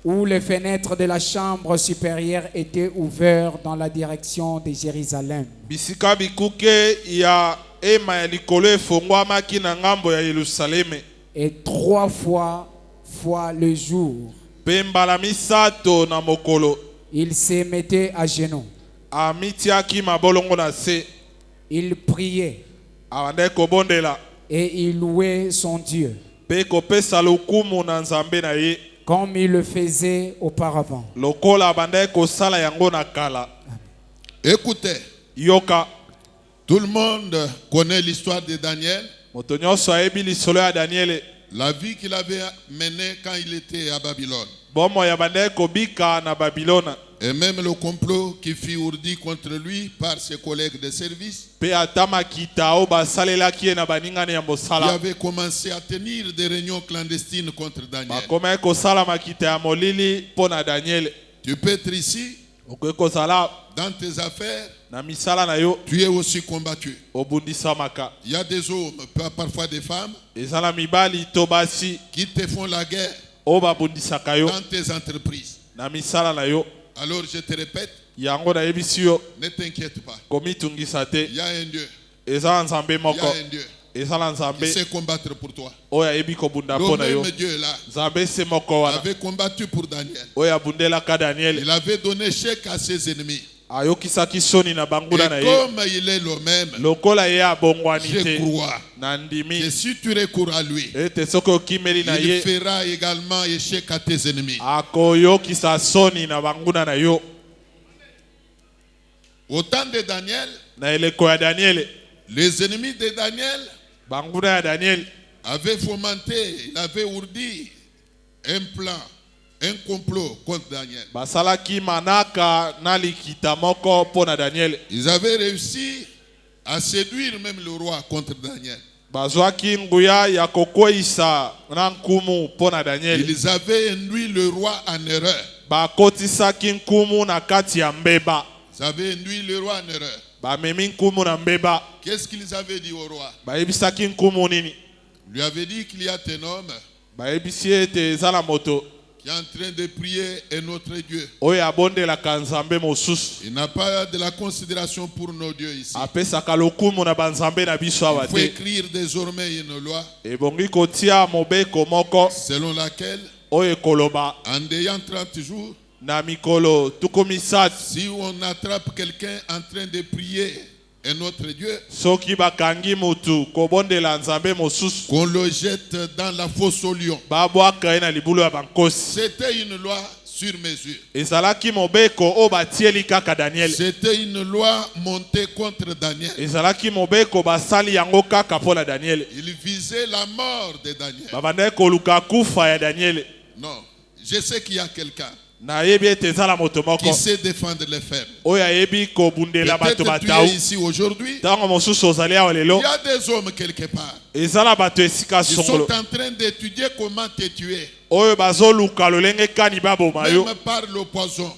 où les fenêtres de la chambre supérieure étaient ouvertes dans la direction de Jérusalem. Et 3 fois le jour, il se mettait à genoux. Il priait et il louait son Dieu, comme il le faisait auparavant. Écoutez, tout le monde connaît l'histoire de Daniel. La vie qu'il avait menée quand il était à Babylone. Et même le complot qui fut ourdi contre lui par ses collègues de service. Il avait commencé à tenir des réunions clandestines contre Daniel. Tu peux être ici, dans tes affaires, tu es aussi combattu. Il y a des hommes, parfois des femmes, qui te font la guerre dans tes entreprises. Alors je te répète, ne t'inquiète pas. Il y a un Dieu. Il y a un Dieu qui sait combattre pour toi. Le même Dieu là avait combattu pour Daniel. Il avait donné chèque à ses ennemis. Et comme il est le même, je crois que si tu recours à lui, il fera également échec à tes ennemis. Au temps de Daniel, les ennemis de Daniel avaient fomenté, ils avaient ourdi un plan, un complot contre Daniel. Ils avaient réussi à séduire même le roi contre Daniel. Ils avaient induit le roi en erreur. Ils avaient induit le roi en erreur. Qu'est-ce qu'ils avaient dit au roi? Ils lui avaient dit qu'il y a un homme qui est en train de prier un autre Dieu. Il n'a pas de la considération pour nos dieux ici. Il faut écrire désormais une loi selon laquelle en ayant 30 jours, si on attrape quelqu'un en train de prier un autre Dieu, qu'on le jette dans la fosse au lion. C'était une loi sur mesure. C'était une loi montée contre Daniel. Il visait la mort de Daniel. Non, je sais qu'il y a quelqu'un qui sait défendre les faibles. Peut-être tu es ici aujourd'hui. Il y a des hommes quelque part. Ils sont en train d'étudier comment te tuer. Même par le poison.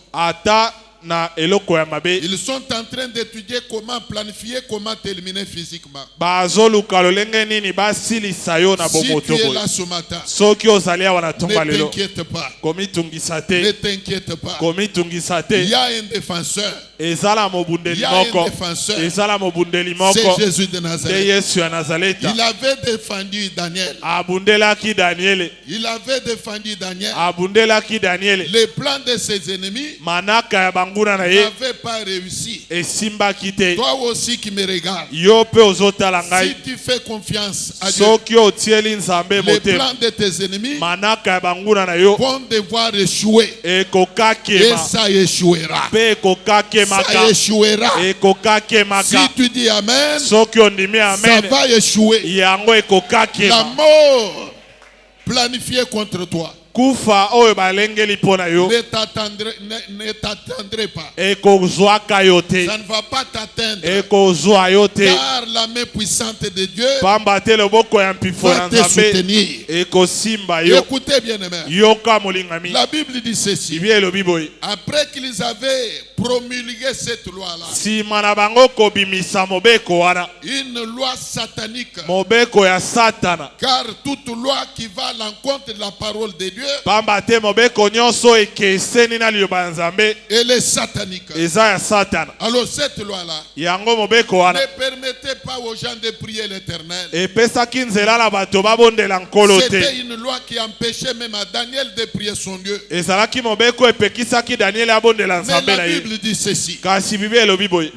Ils sont en train d'étudier comment planifier, comment t'éliminer physiquement. Si tu es là ce matin, ne t'inquiète pas. Ne t'inquiète pas. Il y a un défenseur. Il y a un défenseur. C'est Jésus de Nazareth. Il avait défendu Daniel. Il avait défendu Daniel. Les plans de ses ennemis n'avait pas réussi. Toi aussi qui me regardes, si tu fais confiance à Dieu, les plans de tes ennemis vont devoir échouer. Et ça échouera. Ça échouera. Si tu dis Amen, ça va échouer. La mort planifiée contre toi ne t'attendrai pas. Ça ne va pas t'atteindre. Car la main puissante de Dieu va te soutenir. Écoutez bien aimé. La Bible dit ceci. Après qu'ils avaient promulgué cette loi-là, une loi satanique, car toute loi qui va à l'encontre de la parole de Dieu, elle est satanique. Alors cette loi-là ne permettait pas aux gens de prier l'Éternel. C'était une loi qui empêchait même à Daniel de prier son Dieu. Mais la Bible dit ceci.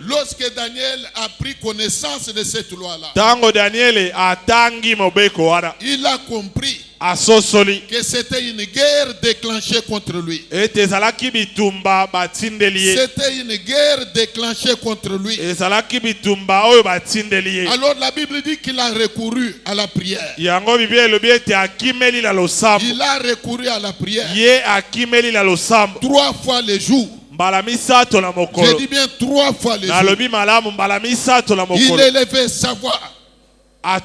Lorsque Daniel a pris connaissance de cette loi-là, il a compris que c'était une guerre déclenchée contre lui. C'était une guerre déclenchée contre lui. Alors la Bible dit qu'il a recouru à la prière. Il a recouru à la prière 3 fois le jour. Je dis bien 3 fois le jour. Il élevait sa voix vers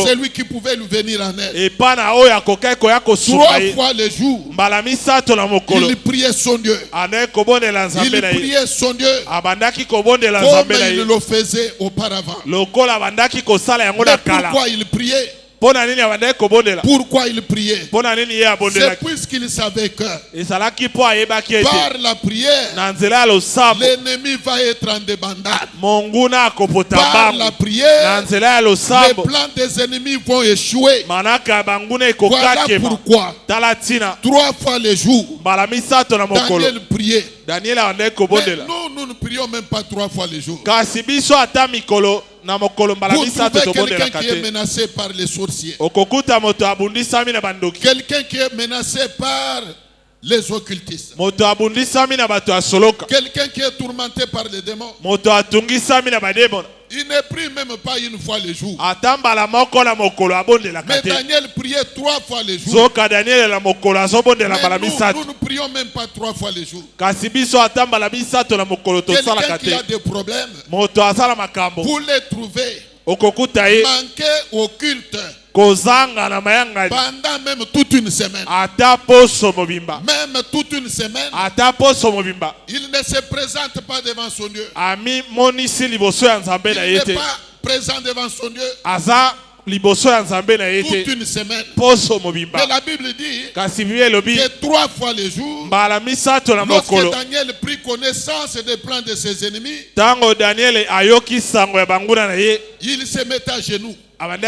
celui qui pouvait lui venir en aide. 3 fois le jour, il priait son Dieu. Il priait son Dieu comme il le faisait auparavant. Mais pourquoi il priait? Pourquoi il priait? C'est puisqu'il savait que par la prière, l'ennemi va être en débandade. Par la prière, les plans des ennemis vont échouer. Voilà pourquoi 3 fois le jour, Daniel priait. Mais nous ne prions même pas 3 fois le jour. Vous trouvez quelqu'un qui est menacé par les sorciers, quelqu'un qui est menacé par les occultistes, quelqu'un qui est tourmenté par les démons, il ne prie même pas 1 fois le jour. Mais Daniel priait 3 fois le jour. Mais nous ne prions même pas 3 fois le jour. Quelqu'un qui a des problèmes, vous les trouvez manqués au culte pendant même toute une semaine. Même toute une semaine, il ne se présente pas devant son Dieu. Il n'est pas présent devant son Dieu toute une semaine. Mais la Bible dit que 3 fois le jour, lorsque Daniel prit connaissance des plans de ses ennemis, il se met à genoux. La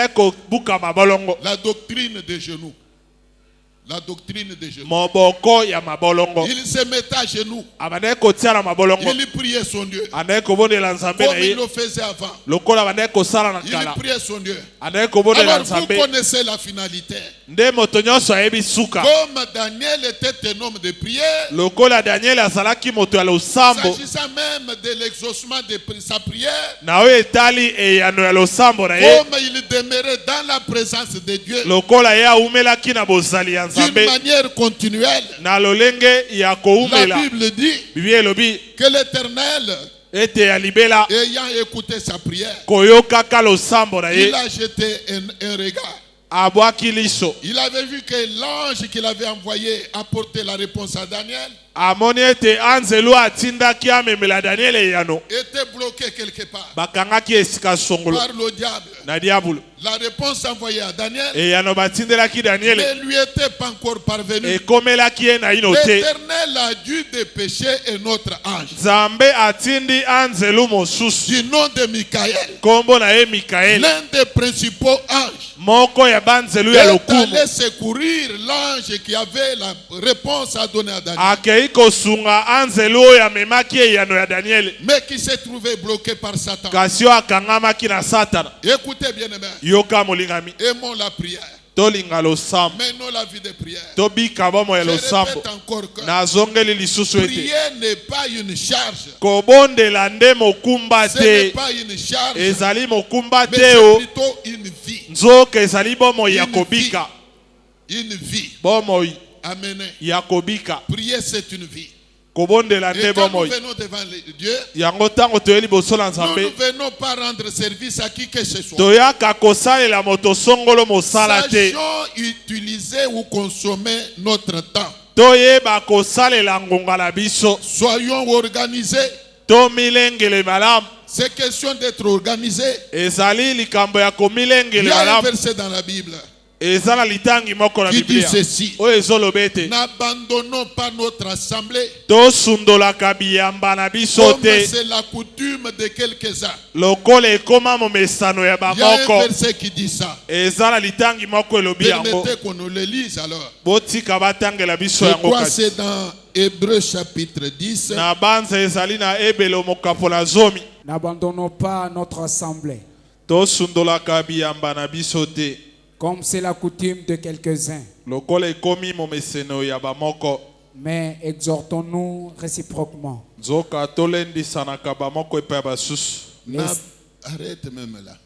doctrine des genoux. La doctrine des genoux. Il se mettait à genoux. Il priait son Dieu. Comme il le faisait avant. Il priait son Dieu. Alors vous connaissez la finalité. Comme Daniel était un homme de prière, s'agissant même de l'exaucement de sa prière, comme il demeurait dans la présence de Dieu, d'une manière continuelle, la Bible dit que l'Éternel, ayant écouté sa prière, il a jeté un regard. Il avait vu que l'ange qu'il avait envoyé apporter la réponse à Daniel était bloqué quelque part par le diable. La réponse envoyée à Daniel ne lui était pas encore parvenue. L'Éternel a dû dépêcher un autre ange du nom de Michaël, l'un des principaux anges. est allé secourir l'ange qui avait la réponse à donner à Daniel. Mais qui s'est trouvé bloqué par Satan. Écoutez bien aimé. Aimons la prière. Menons la vie de prière. Je répète encore que prier n'est pas une charge. Ce n'est pas une charge, mais c'est plutôt une vie. Une vie. Amen. Prier, c'est une vie. Et quand nous venons devant Dieu, nous ne venons pas rendre service à qui que ce soit. Sachons utiliser ou consommer notre temps. Soyons organisés. C'est question d'être organisé. Il y a un verset dans la Bible qui dit ceci: n'abandonnons pas notre assemblée comme c'est la coutume de quelques-uns. Il y a un verset qui dit ça. Permettez qu'on nous le lise alors. Je crois que c'est dans Hébreux chapitre 10. N'abandonnons pas notre assemblée comme c'est la coutume de quelques-uns, mais exhortons-nous réciproquement. Arrête même là.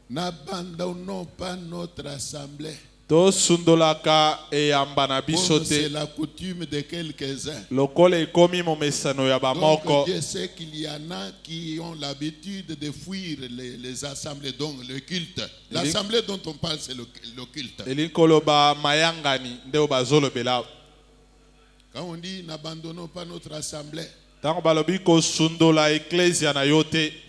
N'abandonnons pas notre assemblée comme c'est la coutume de quelques-uns. Donc je sais qu'il y en a qui ont l'habitude de fuir les assemblées, donc le culte. L'assemblée dont on parle, c'est le culte. Quand on dit n'abandonnons pas notre assemblée,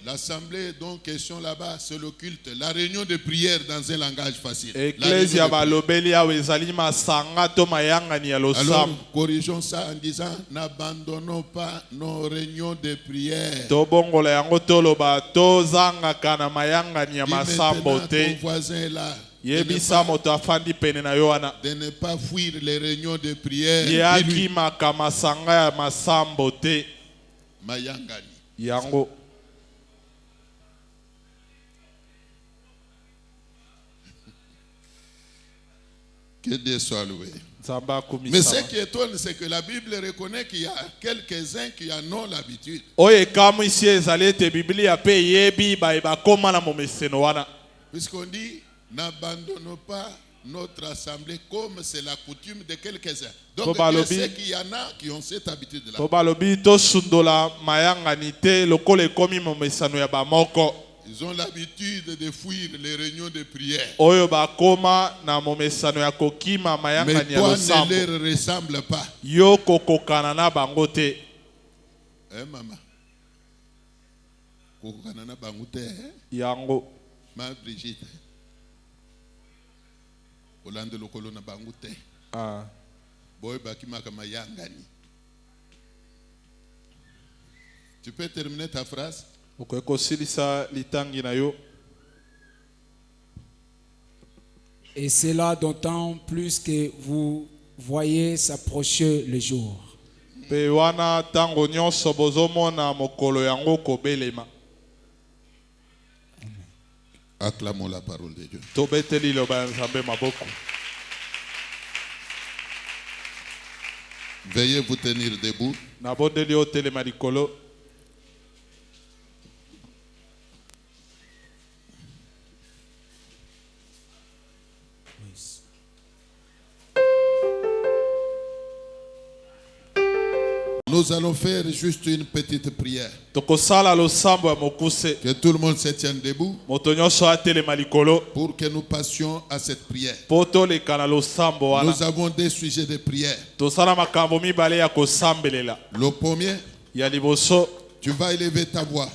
l'assemblée dont question là-bas, c'est le culte. La réunion de prière dans un langage facile. Alors, corrigeons ça en disant n'abandonnons pas nos réunions de prière. Ton voisin est là. De ne pas fuir les réunions de prière. Mayangani. Yango. Que Dieu soit loué. Mais ce qui étonne, c'est que la Bible reconnaît qu'il y a quelques-uns qui en ont l'habitude. Puisqu'on dit n'abandonnons pas notre assemblée comme c'est la coutume de quelques-uns. Donc je sais qu'il y en a qui ont cette habitude-là. Ils ont l'habitude de fuir les réunions de prière. Mais toi ne leur ressemble pas. Maman. Yango. Ma Brigitte. Olande lokolo na bangute. Boy bakimaka mayangani. Tu peux terminer ta phrase? Et cela d'autant plus que vous voyez s'approcher le jour. Acclamons la parole de Dieu. Veuillez vous tenir debout. Nous allons faire juste une petite prière. Que tout le monde se tienne debout pour que nous passions à cette prière. Nous avons des sujets de prière. Le premier, tu vas élever ta voix.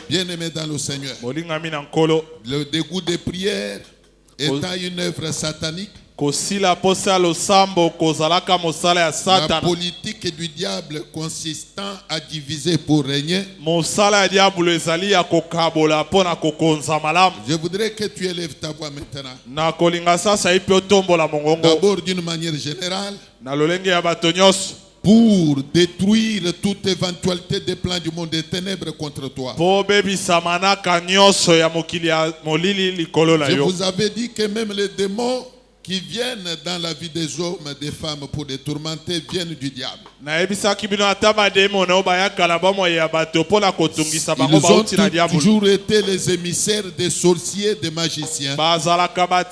Bien-aimé dans le Seigneur. Le dégoût de prière étant une œuvre satanique, La politique du diable consistant à diviser pour régner. Je voudrais que tu élèves ta voix maintenant. D'abord d'une manière générale, pour détruire toute éventualité des plans du monde des ténèbres contre toi. Je vous avais dit que même les démons qui viennent dans la vie des hommes et des femmes pour les tourmenter viennent du diable. Ils ont toujours été les émissaires des sorciers, des magiciens. Voilà pourquoi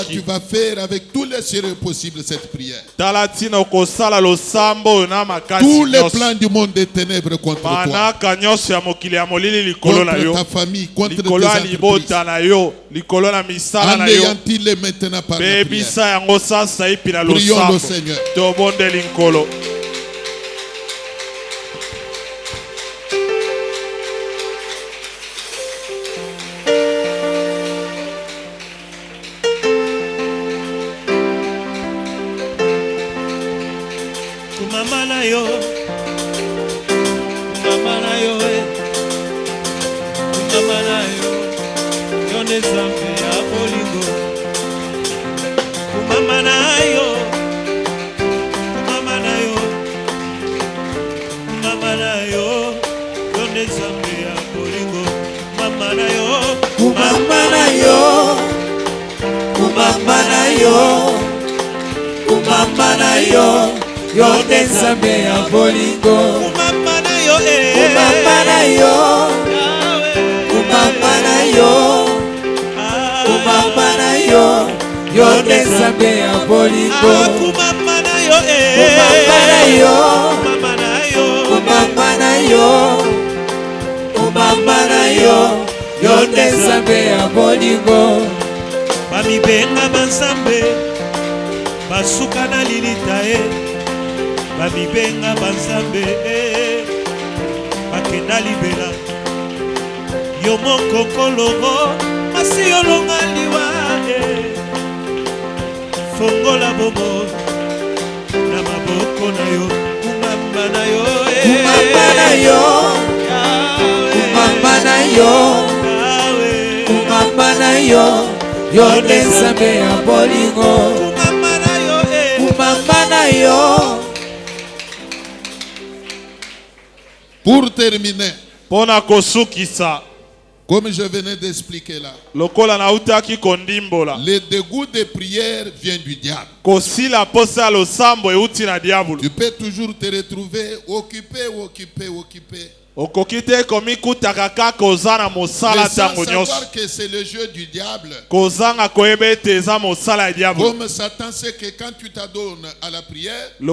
tu vas faire avec tous les sérieux possibles cette prière. Tous les plans du monde des ténèbres contre toi, contre ta famille, contre tes entreprises, anéantis-les maintenant par la prière. Prions le Seigneur. Bamibenga bansambe basukana lilitae bamibenga bansambe bakenda libela yo moko kolongo masiyolonga liwa fongola bobo na maboko na yo kumamba na yo kumamba na yo kumamba na yo kumamba na yo yo nzambe ya bolingo kumamba na yo kumamba na yo. Pour terminer, pona kosukisa, comme je venais d'expliquer là, le dégoût des prières vient du diable. Tu peux toujours te retrouver occupé. Mais sans savoir que c'est le jeu du diable. Comme Satan sait que quand tu t'adonnes à la prière, tu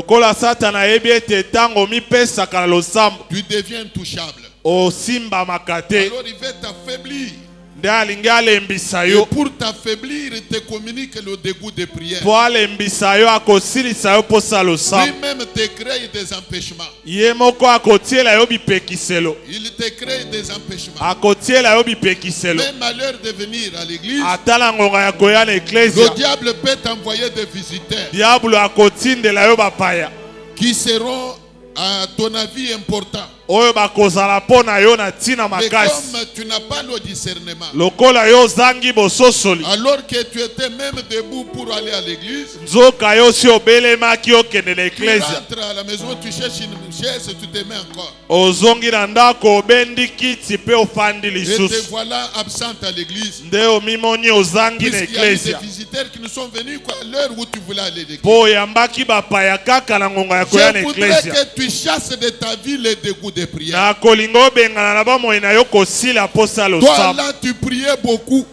deviens touchable. Alors il va t'affaiblir. Et pour t'affaiblir, il te communique le dégoût des prières. Lui-même te crée des empêchements. Il te crée des empêchements. Mais malheur de venir à l'église, le diable peut t'envoyer des visiteurs qui seront à ton avis importants. Mais comme tu n'as pas le discernement, alors que tu étais même debout pour aller à l'église, tu rentres à la maison, tu cherches une chaise, tu te mets encore. Et te voilà absente à l'église. Puisqu'il y a des visiteurs qui nous sont venus à l'heure où tu voulais aller à l'église. Je voudrais que tu chasses de ta vie les dégoûts de prière. Toi là tu priais beaucoup.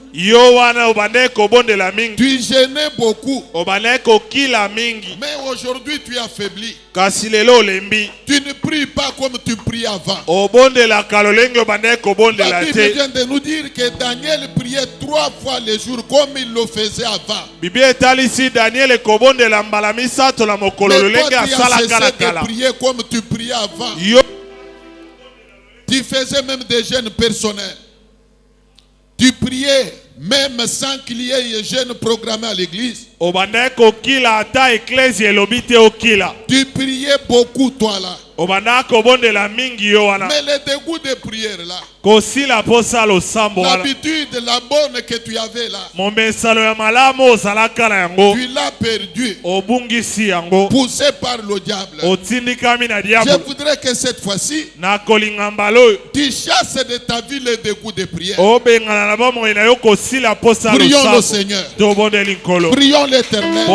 Tu gênais beaucoup. Mais aujourd'hui tu es affaibli. Tu ne pries pas comme tu pries avant. La Bible vient de nous dire que Daniel priait 3 fois le jour comme il le faisait avant. Mais toi tu as cessé de prier comme tu priais avant. Tu faisais même des jeûnes personnels. Tu priais même sans qu'il y ait un jeûne programmé à l'église. Tu priais beaucoup, toi là. Mais le dégoût de prière là, l'habitude, la bonne que tu avais là, tu l'as perdu, poussé par le diable. Je voudrais que cette fois-ci, tu chasses de ta vie le dégoût de prière. Prions le Seigneur. Prions l'Éternel.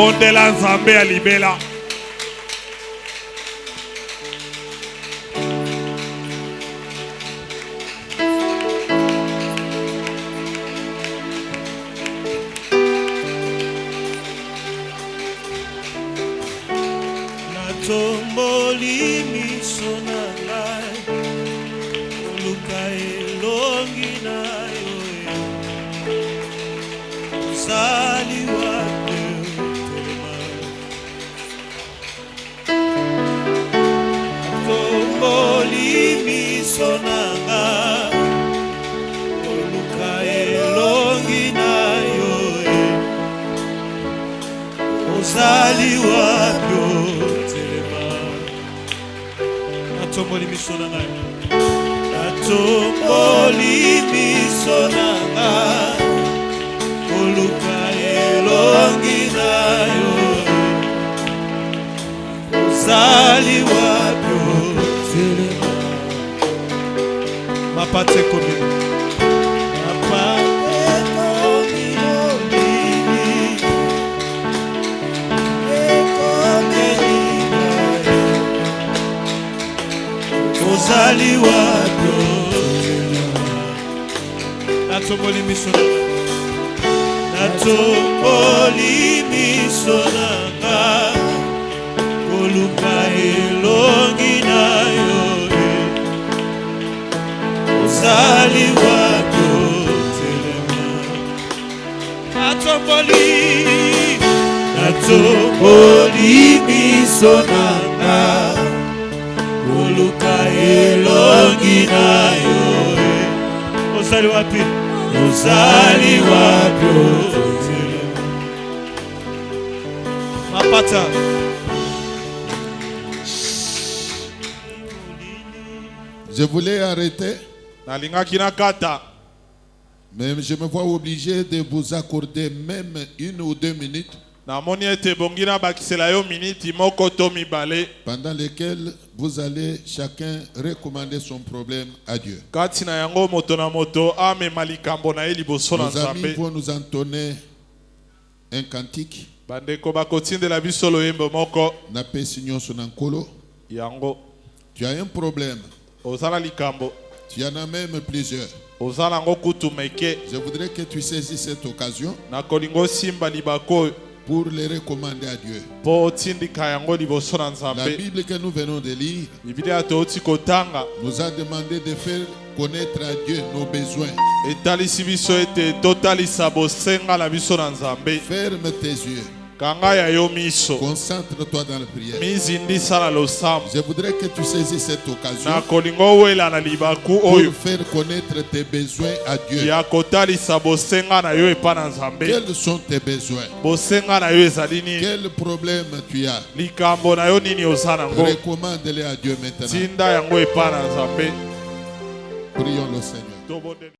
Tomboli miso na ngai luka elongi na yo ozali wapi telema tomboli miso na ngai luka elongi na yo ozali wapi Atomboli miso na ngai, atomboli miso na ngai, oluka elongi na yo, ozali wapi otelema, mapate komino, mapate komino lini, ekomeli. Ozali wapi natomboli miso na ngai koluka elongi na yo ozali wapi otelema natomboli miso na ngai Oluka elongi na yo ozali wapi mapata je voulais arrêter mais je me vois obligé de vous accorder même 1 ou 2 minutes pendant lesquelles vous allez chacun recommander son problème à Dieu. Nos amis vont nous entonner un cantique. Tu as un problème. Tu en as même plusieurs. Je voudrais que tu saisisses cette occasion pour les recommander à Dieu. La Bible que nous venons de lire nous a demandé de faire connaître à Dieu nos besoins. Ferme tes yeux. Concentre-toi dans la prière. Je voudrais que tu saisisses cette occasion pour faire connaître tes besoins à Dieu. Quels sont tes besoins? Quel problème tu as? Recommande-les à Dieu maintenant. Prions le Seigneur.